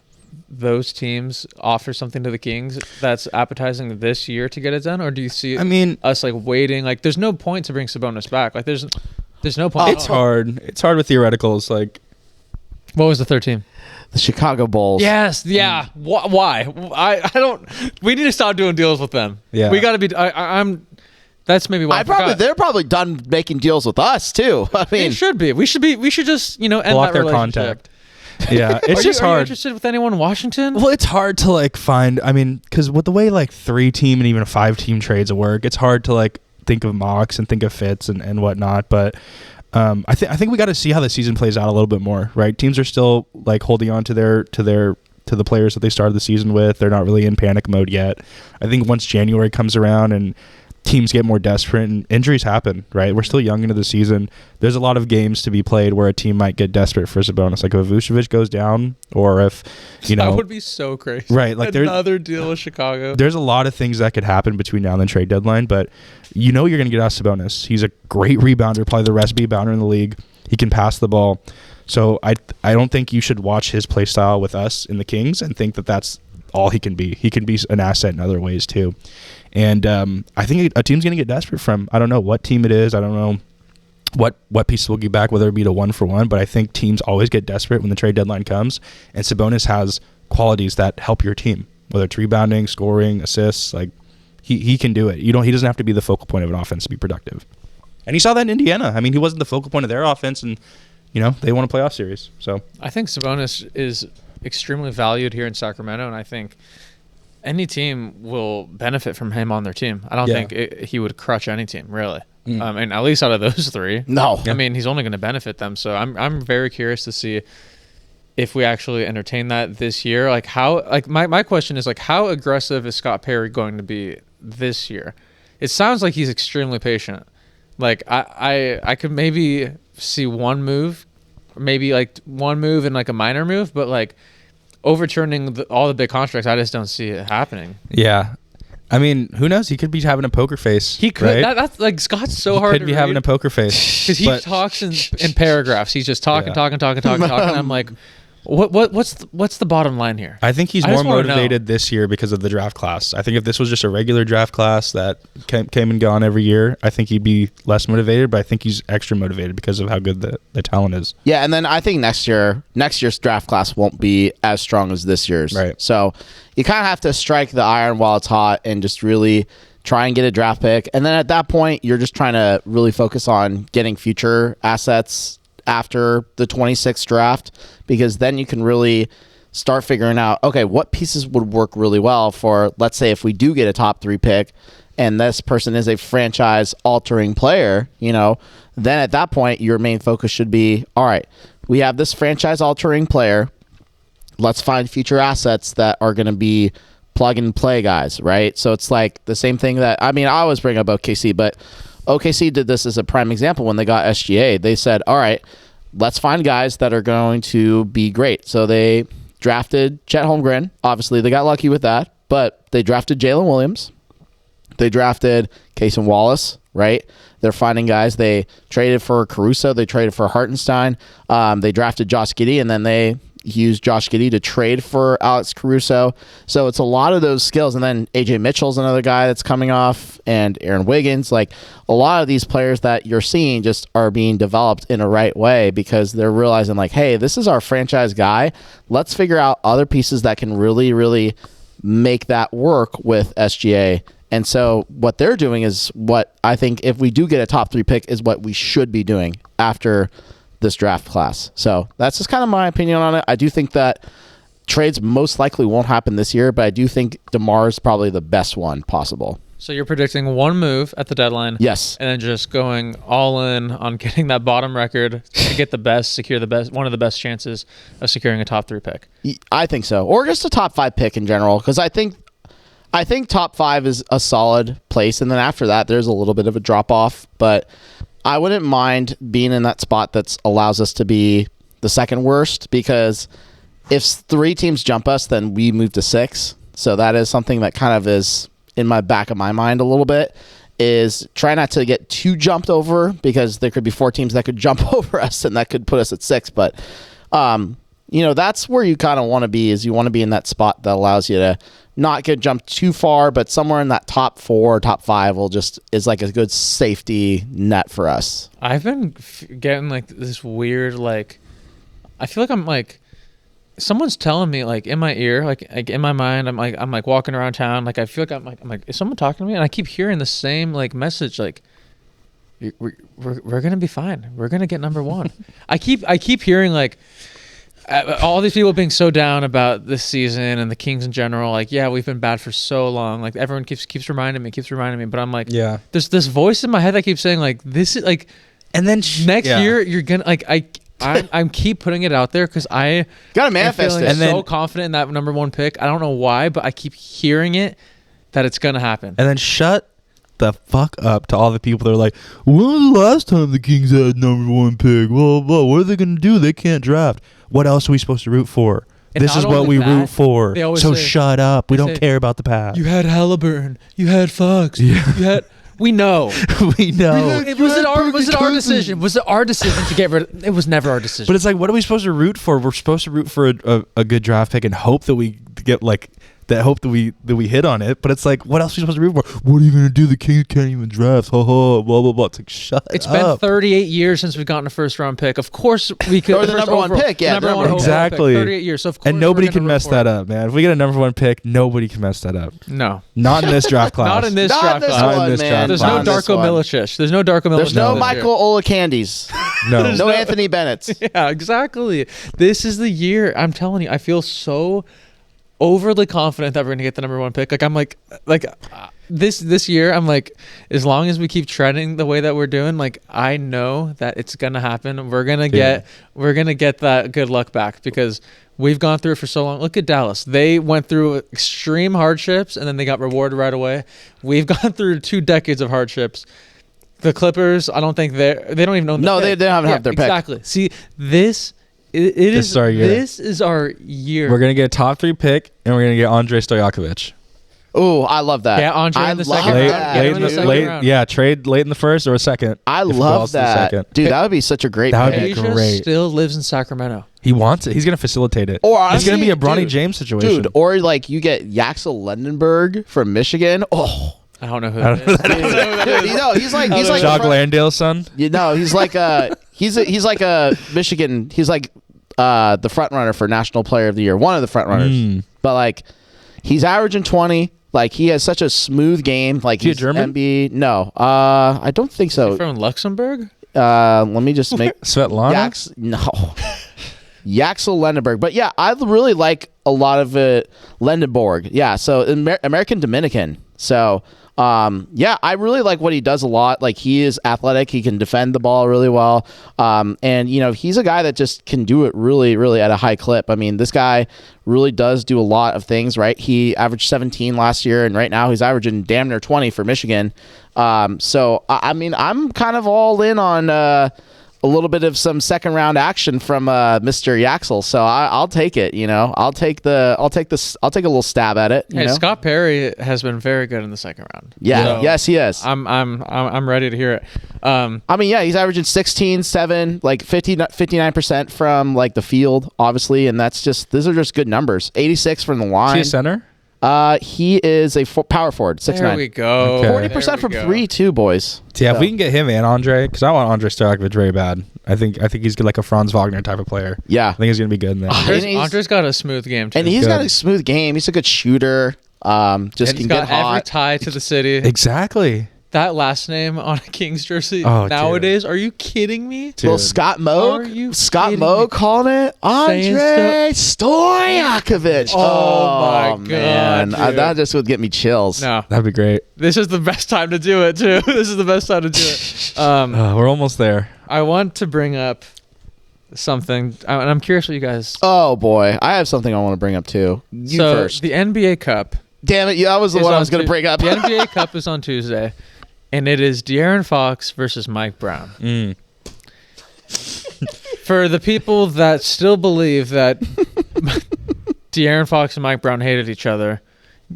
those teams offer something to the Kings that's appetizing this year to get it done, or do you see? Us like waiting. Like, there's no point to bring Sabonis back. Like, there's no point.
It's hard. It's hard with theoreticals. Like,
what was the third team?
The Chicago Bulls.
Yes. Yeah. Why? I don't. We need to stop doing deals with them.
Yeah.
We got to be. I'm. That's maybe why.
They're probably done making deals with us too. I mean,
it should be. We should just end
block
that
their
relationship.
contact. Yeah, it's just hard.
Are you interested with anyone in Washington?
Well, it's hard to like find. I mean, because with the way like 3-team and even 5-team trades work, it's hard to like think of mocks and think of fits and whatnot. But I think we got to see how the season plays out a little bit more. Right, teams are still like holding on to the players that they started the season with. They're not really in panic mode yet. I think once January comes around and teams get more desperate and injuries happen, right? We're still young into the season. There's a lot of games to be played where a team might get desperate for Sabonis. Like if Vucevic goes down, or if, you know.
That would be so crazy.
Right. Like
another deal with Chicago.
There's a lot of things that could happen between now and the trade deadline, but you know you're going to get out of Sabonis. He's a great rebounder, probably the best rebounder in the league. He can pass the ball. So I don't think you should watch his play style with us in the Kings and think that that's all he can be. He can be an asset in other ways too. And I think a team's going to get desperate from, I don't know what team it is. I don't know what pieces will get back, whether it be to 1-for-1. But I think teams always get desperate when the trade deadline comes. And Sabonis has qualities that help your team, whether it's rebounding, scoring, assists. Like he can do it. He doesn't have to be the focal point of an offense to be productive. And you saw that in Indiana. I mean, he wasn't the focal point of their offense, and you know they won a playoff series. So
I think Sabonis is extremely valued here in Sacramento, and I think any team will benefit from him on their team. I don't think he would crush any team, really. And at least out of those three.
No.
I mean, he's only going to benefit them. So I'm very curious to see if we actually entertain that this year. Like my question is like, how aggressive is Scott Perry going to be this year? It sounds like he's extremely patient. Like I could maybe see one move, maybe like one move and like a minor move, but like overturning all the big contracts, I just don't see it happening.
Yeah. I mean, who knows? He could be having a poker face.
He could.
Right?
That's like Scott's so hard to read.
He could be having a poker face.
Because he talks in paragraphs. He's just talking. I'm like, what's the bottom line here?
I think he's more motivated this year because of the draft class. I think if this was just a regular draft class that came and gone every year, I think he'd be less motivated, but I think he's extra motivated because of how good the talent is.
Yeah, and then I think next year's draft class won't be as strong as this year's.
Right.
So you kind of have to strike the iron while it's hot and just really try and get a draft pick. And then at that point, you're just trying to really focus on getting future assets after the 26th draft, because then you can really start figuring out, okay, what pieces would work really well for, let's say, if we do get a top 3 pick and this person is a franchise altering player, then at that point, your main focus should be, all right, we have this franchise altering player. Let's find future assets that are going to be plug and play guys, right? So it's like the same thing that, I always bring up OKC, but OKC did this as a prime example when they got SGA. They said, all right, let's find guys that are going to be great. So they drafted Chet Holmgren. Obviously, they got lucky with that, but they drafted Jalen Williams. They drafted Cason Wallace, right? They're finding guys. They traded for Caruso. They traded for Hartenstein. They drafted Josh Giddey, and then they used Josh Giddey to trade for Alex Caruso. So it's a lot of those skills. And then AJ Mitchell's another guy that's coming off, and Aaron Wiggins. Like, a lot of these players that you're seeing just are being developed in a right way because they're realizing, like, hey, this is our franchise guy. Let's figure out other pieces that can really, really make that work with SGA. And so what they're doing is what I think, if we do get a top 3 pick, is what we should be doing after this draft class. So that's just kind of my opinion on it. I do think that trades most likely won't happen this year, but I do think DeMar is probably the best one possible.
So you're predicting one move at the deadline.
Yes.
And then just going all in on getting that bottom record to get the best, secure the best, one of the best chances of securing a top 3 pick.
I think so. Or just a top 5 pick in general, because I think top 5 is a solid place, and then after that, there's a little bit of a drop off. But I wouldn't mind being in that spot that allows us to be the second worst, because if 3 teams jump us, then we move to 6. So that is something that kind of is in my back of my mind a little bit, is try not to get too jumped over, because there could be 4 teams that could jump over us and that could put us at 6. But that's where you kind of want to be, is you want to be in that spot that allows you to not get jumped too far, but somewhere in that top 4, top 5 is like a good safety net for us.
I've been getting like this weird, like, I feel like I'm like, someone's telling me, like, in my ear, like in my mind, I'm like walking around town, like I feel like I'm like, is someone talking to me? And I keep hearing the same like message, like, we're gonna be fine. We're gonna get number 1. I keep hearing like all these people being so down about this season and the Kings in general. Like, yeah, we've been bad for so long. Like, everyone keeps reminding me. But I'm like, yeah, there's this voice in my head that keeps saying, like, this is like, and then next year you're gonna like I'm keep putting it out there because I
gotta manifest it.
And so confident in that number 1 pick. I don't know why, but I keep hearing it that it's gonna happen.
And then shut the fuck up to all the people that are like, when was the last time the Kings had number 1 pick? Blah, blah, blah. What are they gonna do? They can't draft. What else are we supposed to root for? And this is what we root for. So shut up. We don't care about the past.
You had Halliburton. You had Fox. Yeah. You had. We know.
We know.
Was it our decision? Was it our decision to get rid of? It was never our decision.
But it's like, what are we supposed to root for? We're supposed to root for a good draft pick and hope that we get like that. Hope that we hit on it. But it's like, what else are we supposed to root for? What are you gonna do? The Kings can't even draft. Ho ho. Blah blah blah. It's like, shut up.
It's been 38 years since we've gotten a first round pick. Of course we could.
Or the number 1 pick. Yeah,
number 1
exactly.
Pick, 38 years. So of course,
and nobody can mess that up, man. If we get a number 1 pick, nobody can mess that up.
No.
Not in this draft class.
Not in this draft class. There's no Darko Milicic. There's no Darko Milicic.
There's no Michael Olakandis.
No.
No Anthony Bennett.
Yeah, exactly. This is the year. I'm telling you, I feel so overly confident that we're gonna get the number 1 pick. Like, I'm like this year, I'm like, as long as we keep treading the way that we're doing, like, I know that it's gonna happen. We're gonna get that good luck back, because we've gone through it for so long. Look at Dallas. They went through extreme hardships and then they got rewarded right away. We've gone through 2 decades of hardships. The Clippers, I don't think they don't even know.
No, they haven't have their pick.
Exactly. See, this is our year. This is our year.
We're gonna get a top 3 pick, and we're gonna get Andrei Stojakovic.
Oh, I love that.
Yeah, Andrei in the second round.
Yeah, trade late in the first or a second.
I love that, dude. That would be such a great.
That would be great.
Still lives in Sacramento.
He wants it. He's gonna facilitate it.
Or honestly,
it's gonna be a Bronny James situation,
dude. Or like you get Yaxel Lendenberg from Michigan. Oh.
I don't know who that is.
He's like
Jock Landale's son.
He's like he's like a Michigan. He's like the front runner for National Player of the Year, one of the front runners. But like, he's averaging 20. Like, he has such a smooth game. Like, he's
German?
MB. No, I don't think so.
From Luxembourg?
Let me just make
Svetlana.
No. Yaxel Lendenberg. But yeah, I really like a lot of it. Lendenborg. Yeah, so American Dominican. So yeah, I really like what he does a lot. Like, he is athletic. He can defend the ball really well. And, you know, he's a guy that just can do it really, really at a high clip. I mean, this guy really does do a lot of things, right? He averaged 17 last year, and right now he's averaging damn near 20 for Michigan. So, I mean, I'm kind of all in on a little bit of some second round action from Mr. Yaxel. So I'll take it. You know, I'll take a little stab at it. You know?
Scott Perry has been very good in the second round.
Yeah,
so
yes, he is.
I'm ready to hear it.
I mean, yeah, he's averaging 16, 7, like 59% from like the field, obviously, and those are just good numbers. 86 from the line.
Is he a center?
He is a power forward, 6'9".
There we go.
Okay.
40% from 3 too, boys.
Yeah,
So.
if we can get him and Andre, because I want Andre Stojakovic very bad. I think he's good, like a Franz Wagner type of player.
Yeah.
I think he's gonna be good in there.
Andre's got a smooth game too.
And he's
Good.
got a smooth game. He's a good shooter. Just
he's
can
got
get hot.
every tie to the city.
Exactly.
That last name on a Kings jersey
Oh,
nowadays, are you kidding me?
Dude.
Little Scott Moe.
Are you
Scott
kidding
Moe
me?
calling it Andre Stojakovic.
Oh, my God,
man.
dude.
That just would get me chills.
No,
That'd be great.
this is the best time to do it too. This is the best time to do it.
We're almost there.
I want to bring up something, and I'm curious what you guys.
Oh boy, I have something I want to bring up too. You
so
first.
the NBA Cup.
Damn it, yeah, that was the
is
one I
on
was going to bring up.
The NBA Cup is on Tuesday, and it is De'Aaron Fox versus Mike Brown. For the people that still believe that De'Aaron Fox and Mike Brown hated each other,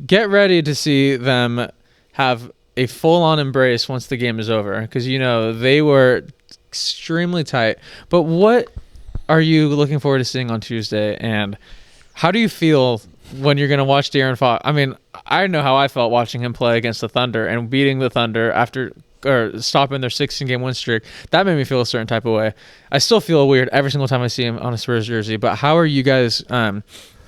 get ready to see them have a full-on embrace once the game is over, because you know they were extremely tight. But what are you looking forward to seeing on Tuesday, and how do you feel when you're going to watch De'Aaron Fox? I mean, I know how I felt watching him play against the Thunder and beating the Thunder after or stopping their 16-game win streak. That made me feel a certain type of way. I still feel weird every single time I see him on a Spurs jersey. But how are you guys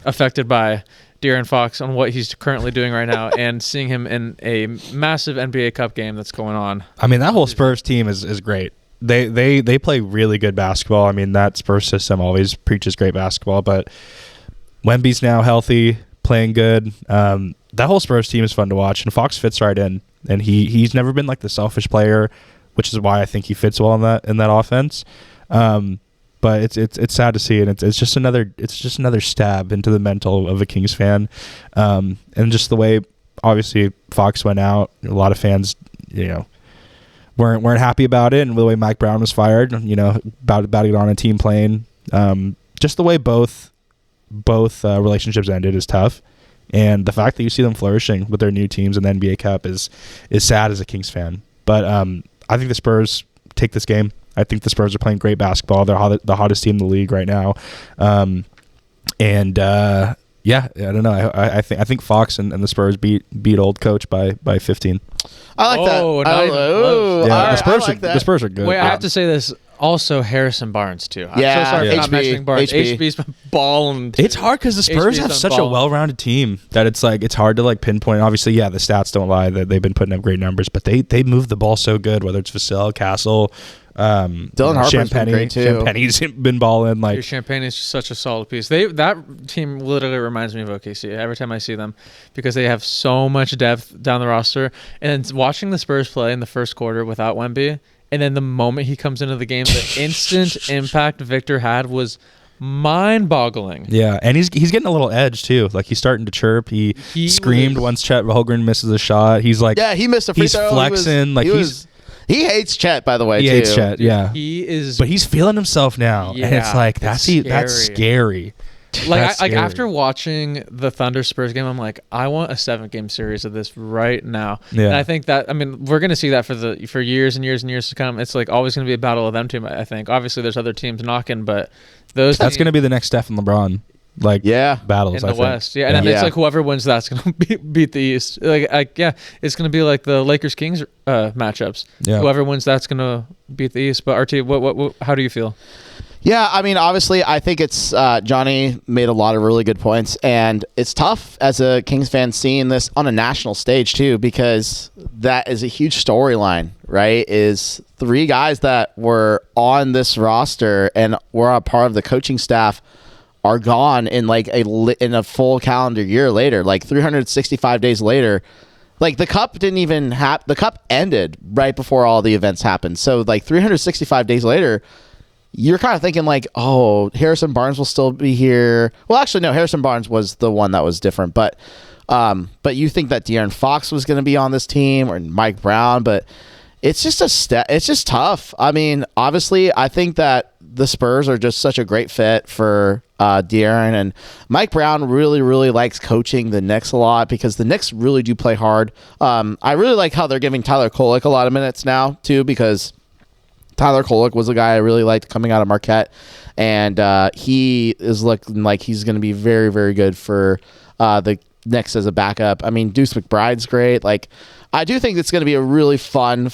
affected by De'Aaron Fox on what he's currently doing right now and seeing him in a massive NBA Cup game that's going on?
I mean, that whole Spurs team is great. They play really good basketball. I mean, that Spurs system always preaches great basketball, but Wemby's now healthy, playing good. That whole Spurs team is fun to watch, and Fox fits right in. And he's never been like the selfish player, which is why I think he fits well in that offense. But it's sad to see, and it's just another stab into the mental of a Kings fan, and just the way obviously Fox went out. A lot of fans, you know, weren't happy about it, and the way Mike Brown was fired, you know, about to get on a team plane. Just the way both relationships ended is tough. And the fact that you see them flourishing with their new teams in the NBA Cup is sad as a Kings fan. But I think the Spurs take this game. I think the Spurs are playing great basketball. They're the hottest team in the league right now. Yeah, I don't know. I think Fox and the Spurs beat old coach by 15.
I like that.
Not even close.
Yeah,
all right,
the
I like that.
The Spurs are good.
Wait, I have to say this. Also, Harrison Barnes too. I'm
Yeah,
so sorry for not
HB,
mentioning Barnes.
HB.
HB's been balling.
It's hard because the Spurs
HB's
have
been
such a
balling.
well-rounded team that it's hard to like pinpoint. Obviously, yeah, the stats don't lie that they've been putting up great numbers, but they move the ball so good. Whether it's Vassell, Castle,
Dylan Harper's been great too.
Champagne's been balling.
Your
Like,
Champagne is such a solid piece. That team literally reminds me of OKC every time I see them, because they have so much depth down the roster. And watching the Spurs play in the first quarter without Wemby, and then the moment he comes into the game, the instant impact Victor had was mind-boggling.
yeah, and he's getting a little edge too. Like, he's starting to chirp. He screamed once Chet Holmgren misses a shot. He's like,
Yeah, he missed a free
he's
throw.
flexing.
He hates Chet, by the way.
he
too.
hates Chet. Yeah,
He is
but he's feeling himself now, and it's
Yeah,
like
it's
that's scary. That's scary.
after watching the Thunder Spurs game, I'm like, I want a 7-game series of this right now.
Yeah.
And I think that, I mean, we're gonna see that for years and years and years to come. It's like always gonna be a battle of them two. I think obviously there's other teams knocking, but that's
going to be the next Steph and LeBron battles
in the
I think.
West. Yeah, and then it's like whoever wins that's gonna beat the East. It's gonna be like the Lakers Kings matchups.
Yeah.
Whoever wins that's gonna beat the East. But RT, what how do you feel?
Yeah, I mean, obviously, I think it's Johnny made a lot of really good points, and it's tough as a Kings fan seeing this on a national stage too, because that is a huge storyline, right? Is 3 guys that were on this roster and were a part of the coaching staff are gone in like in a full calendar year later, like 365 days later. Like the Cup didn't even the Cup ended right before all the events happened, so like 365 days later. You're kind of thinking like, oh, Harrison Barnes will still be here. Well, actually, no, Harrison Barnes was the one that was different. But you think that De'Aaron Fox was going to be on this team or Mike Brown, but it's just it's just tough. I mean, obviously, I think that the Spurs are just such a great fit for De'Aaron, and Mike Brown really, really likes coaching the Knicks a lot because the Knicks really do play hard. I really like how they're giving Tyler Kolek a lot of minutes now too, because Tyler Kolek was a guy I really liked coming out of Marquette, and he is looking like he's going to be very, very good for the Knicks as a backup. I mean, Deuce McBride's great. Like, I do think it's going to be a really fun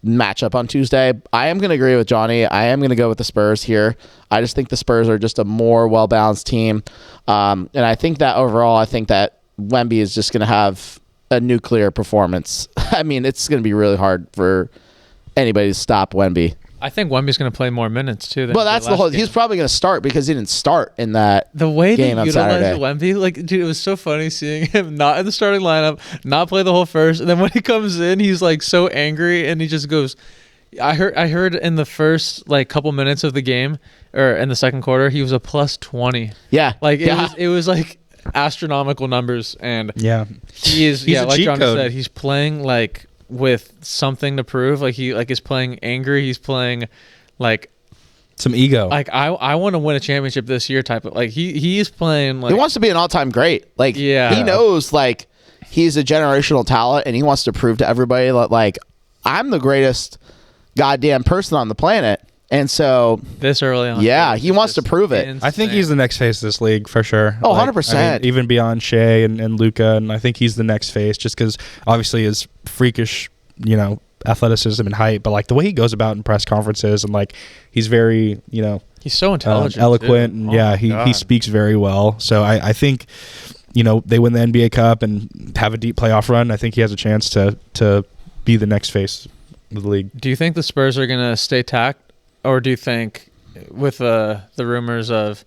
matchup on Tuesday. I am going to agree with Johnny. I am going to go with the Spurs here. I just think the Spurs are just a more well-balanced team, and I think that overall, I think that Wemby is just going to have a nuclear performance. I mean, it's going to be really hard for anybody to stop Wemby.
I think Wemby's going to play more minutes too.
But that's the whole. He's probably going to start because he didn't start in that
the way
game
they
on
utilized
Saturday.
Wemby, like, dude, it was so funny seeing him not in the starting lineup, not play the whole first, and then when he comes in, he's like so angry, and he just goes. I heard in the first like couple minutes of the game, or in the second quarter, he was a plus 20.
Yeah,
like it was like astronomical numbers, and
Yeah.
he is
He's a
like
cheat
Johnny
code.
said, he's playing like with something to prove. Like he like is playing angry. He's playing like
Some ego.
like I want to win a championship this year type of like he is playing like
he wants to be an all-time great. Like,
Yeah.
he knows like he's a generational talent, and he wants to prove to everybody that like I'm the greatest goddamn person on the planet. And so,
this early on.
yeah,
it's
he wants to
just
prove it.
I think he's the next face of this league for sure.
Oh,
Like,
100%.
I mean, even beyond Shea and Luka, and I think he's the next face just because obviously his freakish, athleticism and height, but like the way he goes about in press conferences and like he's very,
he's so intelligent,
eloquent,
too.
and
Oh
yeah,
my
he
God.
speaks very well. So I think, they win the NBA Cup and have a deep playoff run. I think he has a chance to be the next face of the league.
Do you think the Spurs are gonna stay tacked, or do you think with the rumors of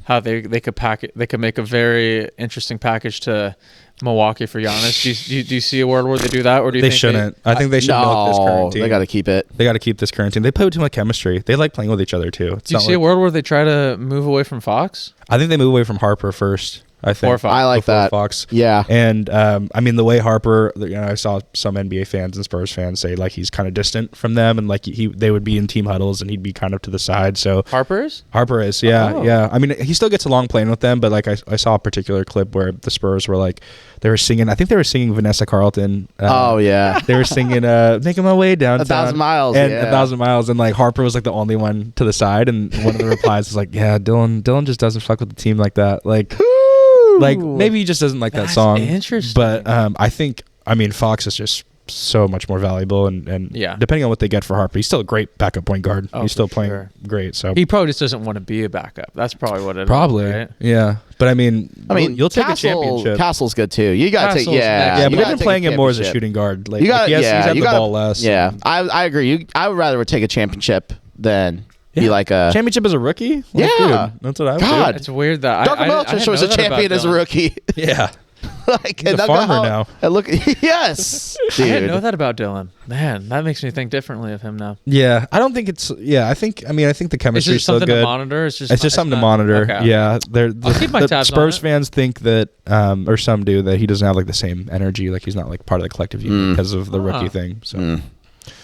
how they could make a very interesting package to Milwaukee for Giannis? Do you see a world where they do that, or do you
They
think
shouldn't. I think they should milk this current team.
They got to keep it.
They got to keep this current team. They play with too much chemistry. They like playing with each other too. It's
Do you
not
see a
like-
world where they try to move away from Fox?
I think they move away from Harper first. I think.
Or Fox.
I like
before
that.
Fox.
Yeah.
And I mean the way Harper, I saw some NBA fans and Spurs fans say like he's kind of distant from them, and like they would be in team huddles and he'd be kind of to the side. So
Harper's?
Harper is, yeah,
Oh.
yeah. I mean, he still gets along playing with them, but like I saw a particular clip where the Spurs were like they were singing. I think they were singing Vanessa Carlton.
Oh yeah.
They were singing "Making My Way Downtown."
1,000 Miles,
and
yeah.
1,000 Miles, and like Harper was like the only one to the side, and one of the replies was like, "Yeah, Dylan just doesn't fuck with the team like that." Like maybe he just doesn't like that
That's
song.
interesting.
But I mean Fox is just so much more valuable, and
Yeah.
depending on what they get for Harper, he's still a great backup point guard.
Oh,
He's still
for
playing
sure.
great. So
He probably just doesn't want to be a backup. That's probably what it is.
probably,
Right?
yeah. But I mean, you'll take a championship.
Castle's good too. You got to take
Castle's
yeah.
next.
Yeah,
you
but
gotta
they've been
take
playing him more as a
championship.
shooting guard. Like,
You got
he's had
you
the
gotta,
ball less.
Yeah, I agree. I would rather take a championship than be like a
championship as a rookie.
Yeah.
Dude, that's what I would
God.
It's weird that
Darko Milicic was a champion as a rookie.
do. Yeah,
Like,
He's
and
a
look
farmer
how-
now.
And look, yes,
I didn't know
dude.
that about Dylan. Man, that makes me think differently of him now.
yeah. I don't think it's. Yeah, I think the
It's
chemistry's
just
still
something to
good.
monitor. It's just
Something to
not-
monitor.
okay.
Yeah,
I'll keep my
the
tabs on
Spurs
it.
fans think that, or some do, that he doesn't have like the same energy. Like he's not like part of the collective unit because of the rookie thing. So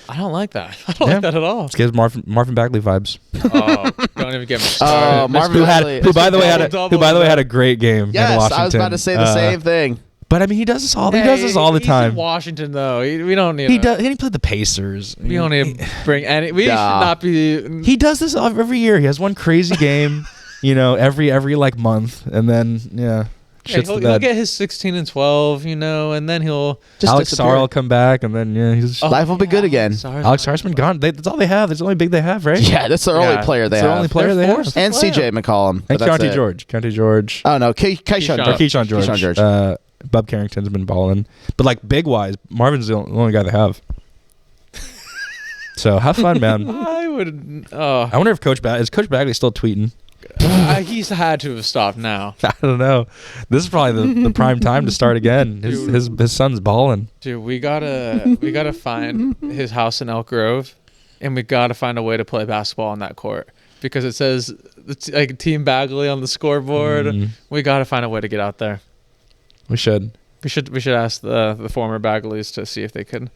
I don't like that. I don't
Yeah.
like that at all.
it gives Marvin Bagley vibes.
Oh, don't even get me
Oh,
started.
Marvin
Who
Bagley.
by the way
Double-double.
had a great game in
Yes,
Washington.
I was about to say the same thing.
But I mean, he does this all. He
Hey,
does this all the
he's
time.
in Washington, though. We don't need.
He does. He played the Pacers.
We don't need to bring any. We
Nah.
should not be.
He does this every year. He has one crazy game, every like month, and then
Yeah,
shits the
he'll
bed.
get his 16 and 12, and then he'll
Just
Alex
disappear.
Sarr will come back, and then he's
Life will be good again.
Alex Sarr's been gone. That's all they have. That's the only big they have, right?
Yeah, that's the only player they
That's the
have.
only player they have.
forced.
And
Player.
CJ McCollum.
And
but that's
Keontae
it.
George. Keontae George.
Oh no, Keyshawn
Keyshawn.
Keyshawn George. Bub Carrington's been balling, but like big wise, Marvin's the only guy they have. So have fun, man.
I would.
I wonder if Coach Bagley still tweeting?
He's had to have stopped now.
I don't know. This is probably the prime time to start again. His son's balling.
Dude, we gotta find his house in Elk Grove, and we gotta find a way to play basketball on that court because it says like Team Bagley on the scoreboard. We gotta find a way to get out there.
We should.
We should ask the former Bagleys to see if they could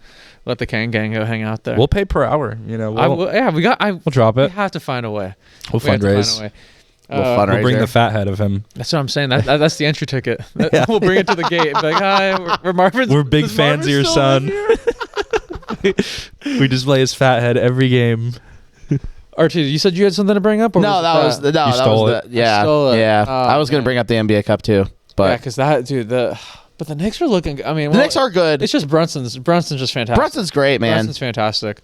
let the Kang Gang go hang out there.
We'll pay per hour. We'll
We'll
drop
We
it.
have to find a way.
We'll
We have to
fundraise.
find a way.
We'll bring the fat head of him.
That's what I'm saying. That's the entry ticket. We'll bring it to the gate. Be like, hi, we're Marvin's.
We're big
does
fans of
Marvin
your
still
son.
live here?
We display his fat head every game.
RT, you said you had something to bring up? Or
No, that was
You stole it.
yeah,
I stole it.
yeah.
Oh,
I was gonna
man.
bring up the NBA Cup too, but
because that dude, but the Knicks are looking. I mean,
the Knicks are good.
It's just Brunson's just fantastic.
Brunson's great, man.
Brunson's fantastic.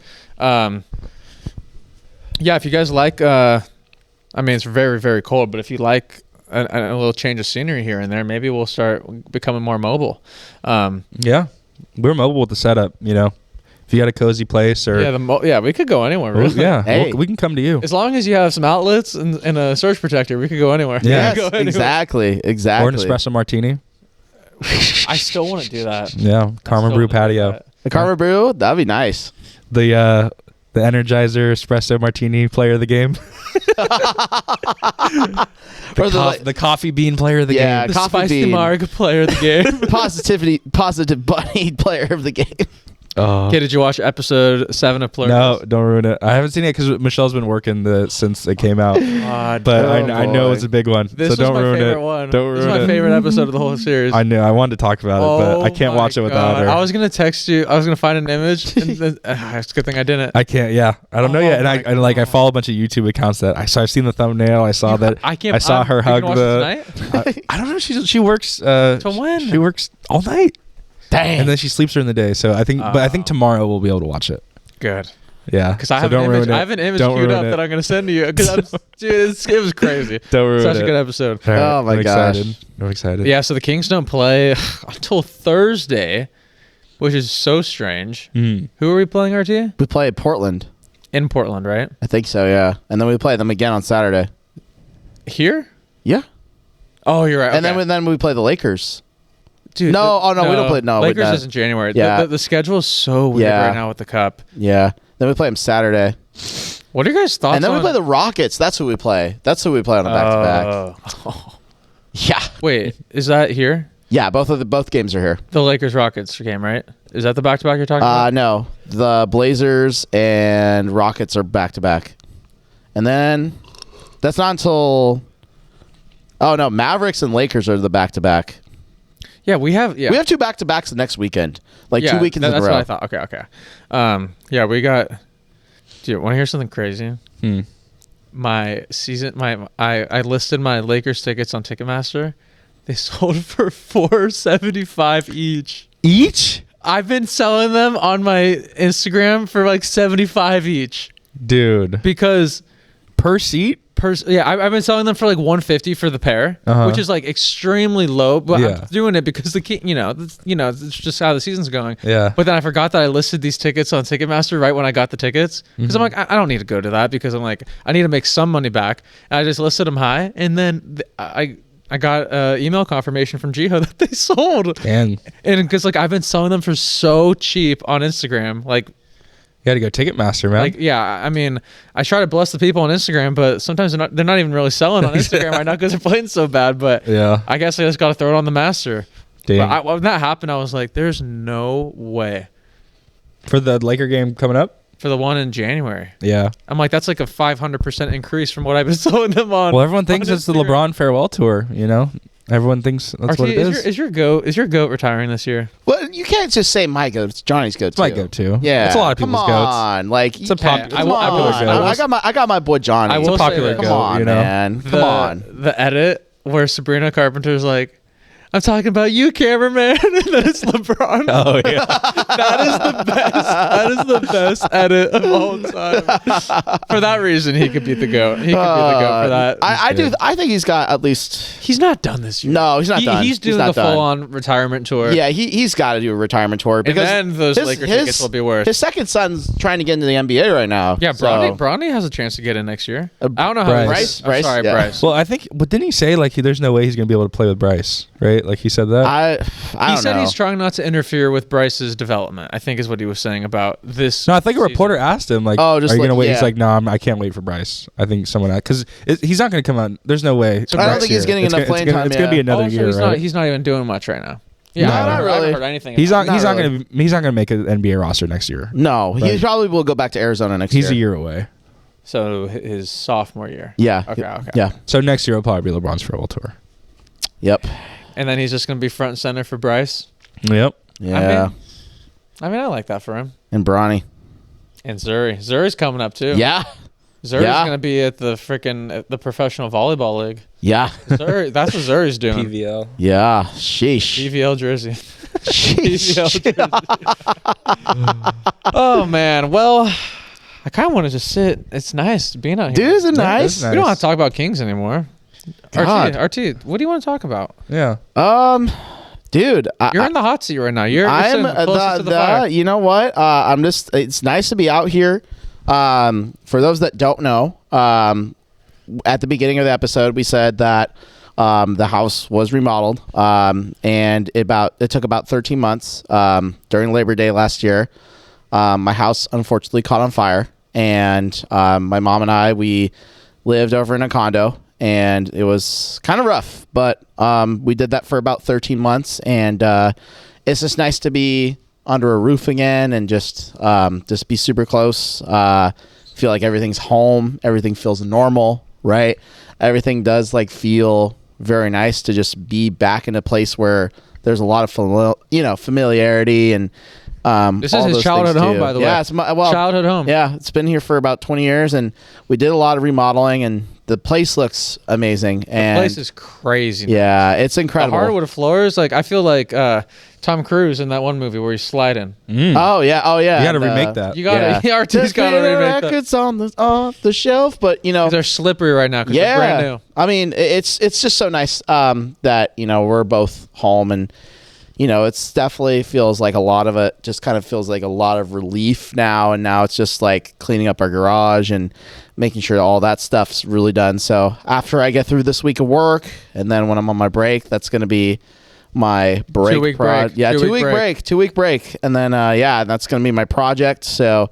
Yeah, if you guys like, I mean, it's very, very cold, but if you like a little change of scenery here and there, maybe we'll start becoming more mobile.
Yeah, we're mobile with the setup. If you got a cozy place or
we could go anywhere.
or-
Really.
yeah,
Hey.
we can come to you
As long as you have some outlets and a surge protector, we could go anywhere.
Yeah.
We could go
Yes,
anywhere.
exactly.
or an espresso martini.
I still want to do that.
Yeah, Karma
Still
Brew
wanna do
patio.
that.
The Karma Brew, that'd be nice.
The Energizer espresso martini player of the game.
Or
The coffee bean player of the
Yeah.
game.
The
Coffee
spicy
bean.
marg player of the game.
positive bunny player of the game.
Oh.
Okay, did you watch episode 7 of Plurals?
No, don't ruin it. I haven't seen it because Michelle's been working since it came out.
God,
But
Oh,
I know
boy.
it's a big one.
this
so
was
don't
my
ruin
favorite
it.
one.
Don't
This is
ruin
my
it.
favorite episode of the whole series.
I knew. I wanted to talk about it, but I can't
my
watch it without
God.
her.
I was gonna text you. I was gonna find an image. And then, it's a good thing I didn't.
I can't. Yeah, I don't know
Oh
yet. And
my
I follow a bunch of YouTube accounts that I've seen the thumbnail. I saw that.
I can't.
I saw her
we can
hug
watch it tonight?
I don't know. She works.
To when?
She works all night,
Dang.
and then she sleeps during the day. So I think. But I think tomorrow we'll be able to watch it.
Good.
Yeah.
Because I
So
have an
don't
image.
ruin it.
I have an image
Don't
queued
ruin
up
it.
that I'm gonna send to you. Because dude, it was crazy.
Don't ruin
Such
it.
a good episode.
All right,
Oh, my
I'm
gosh.
excited. I'm excited.
Yeah. So the Kings don't play until Thursday, which is so strange.
Mm.
Who are we playing, RT?
We play Portland.
In Portland, right?
I think so, yeah. And then we play them again on Saturday.
Here?
Yeah.
Oh, you're right.
And
okay.
then we play the Lakers.
Dude,
No, we don't play. No,
Lakers
not.
is in January.
Yeah.
The schedule is so weird
Yeah.
right now with the Cup.
Yeah. Then we play them Saturday.
What are your guys' thoughts?
And then we
on
play the Rockets. That's who we play. That's who we play on a back-to-back.
Oh.
Yeah.
Wait, is that here?
Yeah, both games are here.
The Lakers Rockets game, right? Is that the back to back you're talking about?
No. The Blazers and Rockets are back-to-back. And then that's not until Oh no, Mavericks and Lakers are the back-to-back.
Yeah, we have. Yeah,
We have two back-to-backs the next weekend. Like
yeah,
2 weekends in a
that's
row.
what I thought. Okay. Yeah, we got. Dude, want to hear something crazy? My season, I listed my Lakers tickets on Ticketmaster. They sold for $4.75 each.
Each?
I've been selling them on my Instagram for like $75 each
Dude.
because
Per seat?
I've been selling them for like $150 for the pair,
Uh-huh.
which is like extremely low. But
Yeah.
I'm doing it because it's just how the season's going.
Yeah.
But then I forgot that I listed these tickets on Ticketmaster right when I got the tickets because I'm
Mm-hmm.
like, I don't need to go to that because I'm like, I need to make some money back. And I just listed them high, and then I got email confirmation from Jiho that they sold.
And
And because like I've been selling them for so cheap on Instagram, like.
you got to go Ticketmaster, man.
Like, yeah, I mean, I try to bless the people on Instagram, but sometimes they're not even really selling on Instagram right now because they're playing so bad. But
yeah.
I guess I just got to throw it on the master.
Dang.
But when that happened, I was like, there's no way
For the Laker game coming up?
for the one in January.
Yeah.
I'm like, that's like a 500% increase from what I've been selling them on.
Well, everyone thinks
on
it's the
Instagram.
LeBron farewell tour, you know? Everyone thinks that's
RT,
what it is.
Is your goat retiring this year?
Well, you can't just say my goat. It's Johnny's goat
It's my go-to.
Yeah,
It's a lot of people's
come
goats.
on. Like
It's a
come
popular
on.
goat.
I got my boy Johnny.
I
It's
will
a
say
popular
that.
Come
goat,
on,
you know?
man. Come on.
The edit where Sabrina Carpenter's like, I'm talking about you, cameraman. And then it's LeBron.
Oh yeah.
That is the best. That is the best edit of all time. For that reason, he could be the GOAT. He could be the GOAT for that.
I think he's got at least.
He's not done this year.
No, he's not done.
He's doing the full-on retirement tour.
Yeah, he's got to do a retirement tour because
and then those Lakers tickets will be worth.
His second son's trying to get into the NBA right now.
Yeah, Bronny has a chance to get in next year. I don't know how
Bryce.
Bryce.
Well, I think. But didn't he say like there's no way he's gonna be able to play with Bryce, right? Like he said that.
I don't
he said
know.
he's trying not to interfere with Bryce's development. I think is what he was saying about this.
No, I think a reporter asked him like,
"Oh,
are you gonna wait?" He's like, "No, I can't wait for Bryce. I think someone else because he's not gonna come out. There's no way.
I don't think he's getting enough playing time.
It's gonna be another year, right?
He's not even doing much right now. Yeah,
No,
I
not really.
haven't heard anything.
He's not
really.
gonna make an NBA roster next year.
No, he probably will go back to Arizona next year.
He's a year away.
So his sophomore year.
Yeah.
Okay.
Yeah.
So next year will probably be LeBron's farewell tour.
Yep.
And then he's just going to be front and center for Bryce.
Yep.
Yeah.
I mean, I like that for him.
And Bronny.
And Zuri. Zuri's coming up too.
Yeah.
Zuri's going to be at the professional volleyball league.
Yeah.
Zuri, that's what Zuri's doing.
PVL.
Yeah. Sheesh.
PVL jersey.
Sheesh.
Oh man. Well, I kind of want to just sit. It's nice being out here.
Dude, is it nice?
We don't have to talk about Kings anymore.
God.
RT, what do you want to talk about?
Yeah.
Dude,
You're in the hot seat right now. You're
I'm
sitting closest to the fire.
you know what? It's nice to be out here. For those that don't know, at the beginning of the episode, we said that the house was remodeled, and it took about 13 months. During Labor Day last year, my house unfortunately caught on fire, and my mom and we lived over in a condo, and it was kind of rough, but we did that for about 13 months, and it's just nice to be under a roof again and just be super close. Feel like everything's home. Everything feels normal, right? Everything does feel very nice to just be back in a place where there's a lot of familiarity and
this is his childhood home, by the way.
Yeah, it's
childhood home.
Yeah, it's been here for about 20 years, and we did a lot of remodeling, and the place looks amazing.
The place is crazy.
Yeah, it's incredible.
The hardwood floors, I feel like Tom Cruise in that one movie where he's sliding.
Oh yeah.
You got to remake that.
You got to. RT's got to remake that.
Records on the shelf, but
they're slippery right now because they're brand new.
I mean, it's just so nice that we're both home, and it's definitely feels like a lot of it just kind of feels like a lot of relief now, and now it's just like cleaning up our garage and making sure all that stuff's really done. So after I get through this week of work, and then when I'm on my break, that's going to be my break.
2 week break.
Yeah, 2 week break. 2 week break. And then, that's going to be my project. So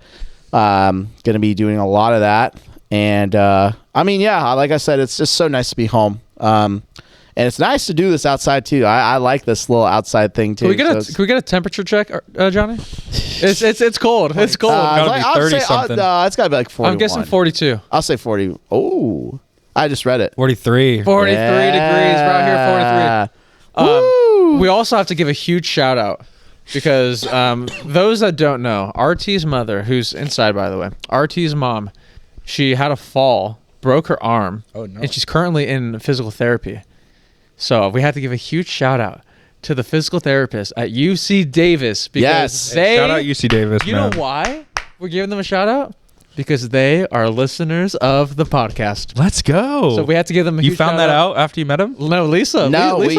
going to be doing a lot of that. And, like I said, it's just so nice to be home. And it's nice to do this outside too. I like this little outside thing too.
Can we get a temperature check, Johnny? It's cold. It's cold.
Gotta be 30 something.
It's got to be like 41.
I'm guessing 42.
I'll say 40. Oh, I just read it.
43.
43 degrees. We're out here 43. We also have to give a huge shout out because those that don't know, RT's mother, who's inside by the way, RT's mom, she had a fall, broke her arm, and she's currently in physical therapy. So we have to give a huge shout out to the physical therapist at UC Davis because
shout out UC Davis.
You know why we're giving them a shout out? Because they are listeners of the podcast.
Let's go.
So we had to give them a huge shout out.
You found that out after you met him?
No, Lisa.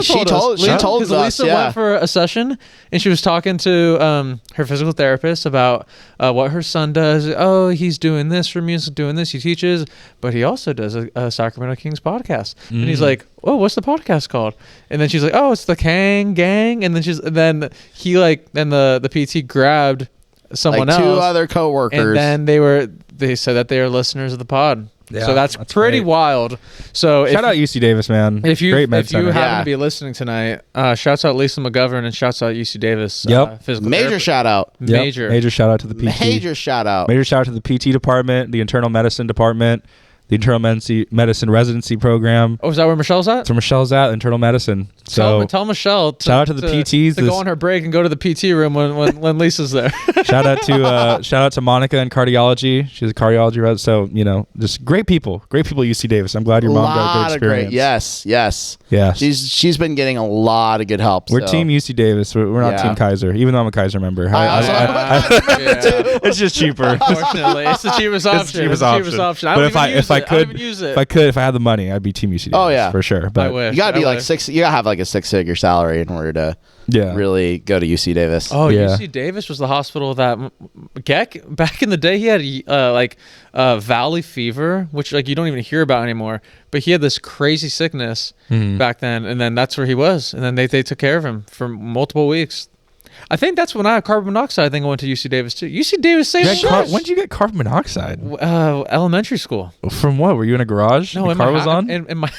She told us.
Lisa went for a session and she was talking to her physical therapist about what her son does. Oh, he's doing this for music, doing this. He teaches, but he also does a Sacramento Kings podcast. And he's like, "Oh, what's the podcast called?" And then she's like, "Oh, it's the Kang Gang." And then the PT grabbed someone else,
2 other coworkers,
and then they said that they are listeners of the pod.
Yeah,
so that's pretty
great.
Wild. So
shout out UC Davis, man.
If you
center.
happen to be listening tonight, shouts out Lisa McGovern and shouts out UC Davis. Physical
major
therapist.
shout out.
Major
shout out to the PT.
Major shout out.
Major shout out to the PT department, the internal medicine department, the internal medicine residency program.
Oh, is that where Michelle's at?
That's where Michelle's at, internal medicine. So
tell Michelle.
shout out to the PTs.
To go on her break and go to the PT room when Lisa's there.
shout out to Monica in cardiology. She's a cardiology resident. So just great people at UC Davis. I'm glad your mom got a good experience.
Yes. She's been getting a lot of good help.
We're Team UC Davis. We're not Team Kaiser, even though I'm a Kaiser member. It's just cheaper.
Unfortunately, it's the cheapest option.
It's the cheapest option.
But if
I had the money, I'd be Team UC Davis.
Oh yeah,
for sure. But
I wish.
You gotta be you gotta have like a 6-figure salary in order to really go to UC Davis.
Oh, UC Davis was the hospital that Geck back in the day. He had valley fever, which you don't even hear about anymore. But he had this crazy sickness back then, and then that's where he was, and then they took care of him for multiple weeks. I think that's when I had carbon monoxide. I think I went to UC Davis too. UC Davis saved me.
When did you get carbon monoxide?
Elementary school.
From what? Were you in a garage?
No,
the car was on.
In my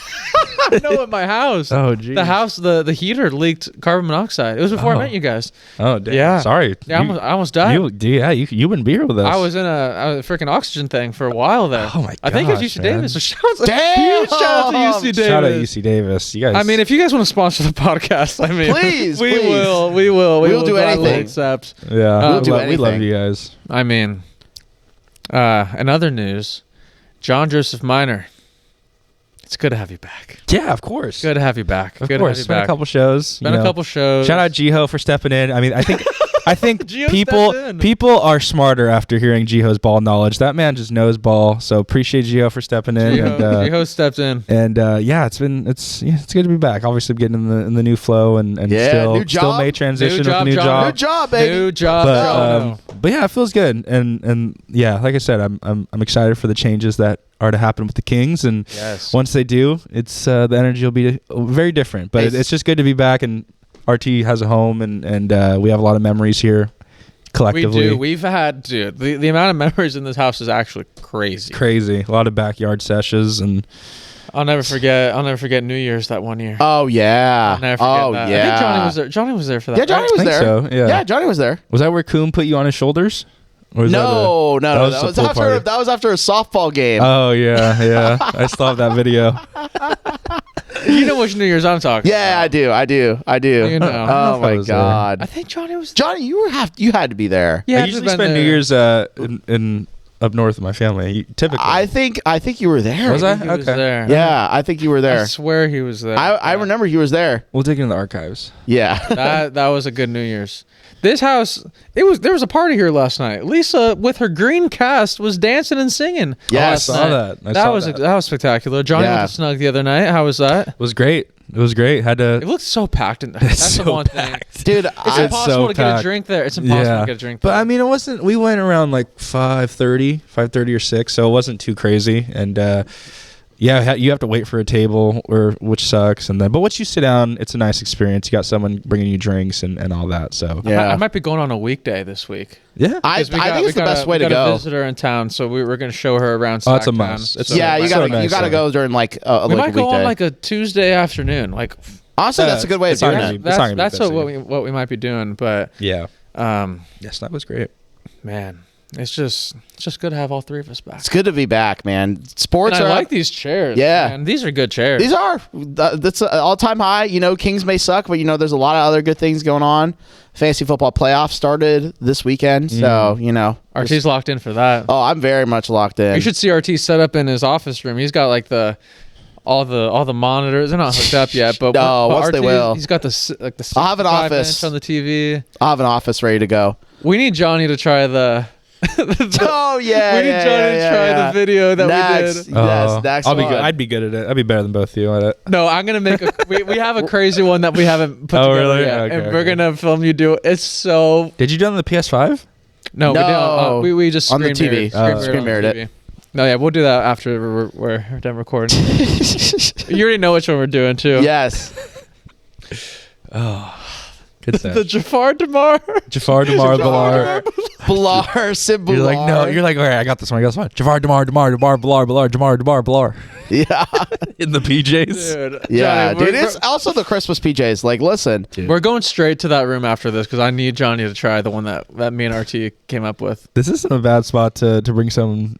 no, at my house.
Oh, geez.
The house, the heater leaked carbon monoxide. It was before I met you guys.
Oh, damn.
Yeah.
Sorry.
Yeah, I almost died.
You wouldn't be here with us.
I was in a freaking oxygen thing for a while there.
Oh my god!
I think it was UC Davis. So huge shout out to UC Davis.
Shout out UC Davis. You guys.
I mean, if you guys want to sponsor the podcast,
please,
we will. We will
do anything.
Accept.
Yeah,
we'll do anything.
We love you guys.
I mean, in other news, John Joseph Minor. It's good to have you back.
Yeah, of course.
Good to have you back.
Of course. It's been a couple shows.
Been a couple shows.
Shout out Jiho for stepping in. I mean, I think people are smarter after hearing Jiho's ball knowledge. That man just knows ball. So appreciate Jiho for stepping in.
Jiho stepped in.
And it's good to be back. Obviously getting in the new flow and still may transition with the new job.
New job, baby.
New job.
But yeah, it feels good. And yeah, like I said, I'm excited for the changes that are to happen with the Kings, and once they do, it's the energy will be very different. But it's just good to be back, and RT has a home, and we have a lot of memories here collectively.
We do. We've had the amount of memories in this house is actually crazy.
A lot of backyard sessions, and
I'll never forget New Year's that one year.
Oh yeah.
I'll never forget that.
Yeah.
I think Johnny was there for that.
Yeah, Johnny was there.
So, yeah,
Johnny was there.
Was that where Coombe put you on his shoulders?
No. That was after a softball game.
Oh yeah. I still have that video.
You know which New Year's I'm talking about.
Yeah, I do.
You know.
Oh my god.
I think Johnny was.
Johnny, you had to be there.
Yeah,
I usually spend New Year's in up north with my family. Typically,
I think you were there.
Was I?
He was there.
Yeah, I think you were there.
I swear he was there.
I remember he was there.
We'll dig into the archives.
Yeah,
that was a good New Year's. This house, there was a party here last night. Lisa, with her green cast, was dancing and singing.
Yeah,
I saw that.
That was spectacular. Johnny went to Snug the other night. How was that?
It was great.
It looked so packed. That's the one thing,
dude.
It's impossible to get a drink there. It's impossible to get a drink there.
But I mean, it wasn't. We went around like 5:30 or 6, so it wasn't too crazy. And you have to wait for a table, which sucks. But once you sit down, it's a nice experience. You got someone bringing you drinks and all that. So
I might be going on a weekday this week.
Yeah,
I think it's the best way to go. We
got a visitor in town, so we're going to show her around.
Oh, it's a must.
You gotta go during like a
we might
weekday.
go on like a Tuesday afternoon. Like
honestly, that's a good way of doing it.
That's what we might be doing. But
yeah, that was great,
man. It's just good to have all three of us back.
It's good to be back, man. Sports.
I like these chairs.
Yeah,
man. These are good chairs.
These are. That's an all-time high. Kings may suck, but there's a lot of other good things going on. Fantasy football playoffs started this weekend, so
RT's locked in for that.
Oh, I'm very much locked in.
You should see RT set up in his office room. He's got like all the monitors. They're not hooked up yet, but
once they will.
He's got the.
I'll have an office
on the TV.
I'll have an office ready to go.
We need Johnny to try the.
We need Johnny
to try the video that we did.
Yes, next
I'll be good. I'd be good at it. I'd be better than both of you at it.
No, I'm gonna make we have a crazy one that we haven't put together
really?
yet,
Okay,
and we're gonna film you do it. It's so.
Did you do it on the PS5?
No, we didn't. We just
on the TV. Screen mirrored it.
No, yeah, we'll do that after we're done recording. You already know which one we're doing too.
Yes.
Oh, good stuff.
The Jafar Damar.
Jafar Damar Balar.
Blar, Sid Blar.
You're like, no. You're like, all right, I got this one. Jamar, Blar.
Yeah.
In the PJs.
Dude,
Yeah,
Johnny,
dude. It's also the Christmas PJs. Like, listen.
we're going straight to that room after this because I need Johnny to try the one that me and RT came up with.
This isn't a bad spot to bring someone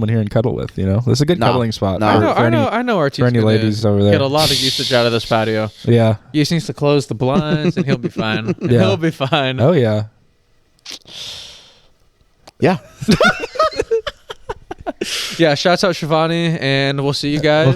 here and cuddle with. You know, this is a good
No.
cuddling spot.
No.
I know RT's
for any
gonna
ladies over there.
get a lot of usage out of this patio.
Yeah.
He just needs to close the blinds and he'll be fine.
Yeah.
He'll be fine.
Oh yeah.
Yeah.
Yeah, shouts out Shivani, and we'll see you guys.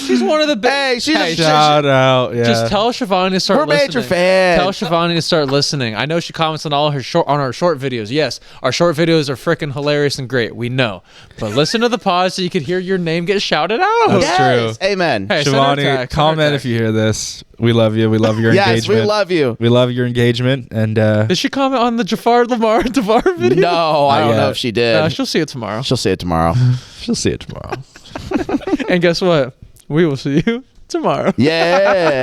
She's one of the best.
Hey, she's a
Shout out. Yeah.
Just tell Shivani to start
We're
listening.
major fans.
Tell Shivani to start listening. I know she comments on all her our short videos. Yes, our short videos are freaking hilarious and great. We know. But listen to the pod so you could hear your name get shouted out.
That's
Yes.
true.
Amen.
Hey, send her a
Shivani,
text,
comment
send her a
if you hear this. We love you. We love your
Yes,
engagement.
we love you.
We love your engagement. And
Did she comment on the Jafar Lamar Devar video?
No, I don't
yet.
know if she did.
She'll see it tomorrow.
She'll see it tomorrow.
she'll see it tomorrow.
And guess what? We will see you tomorrow.
Yeah.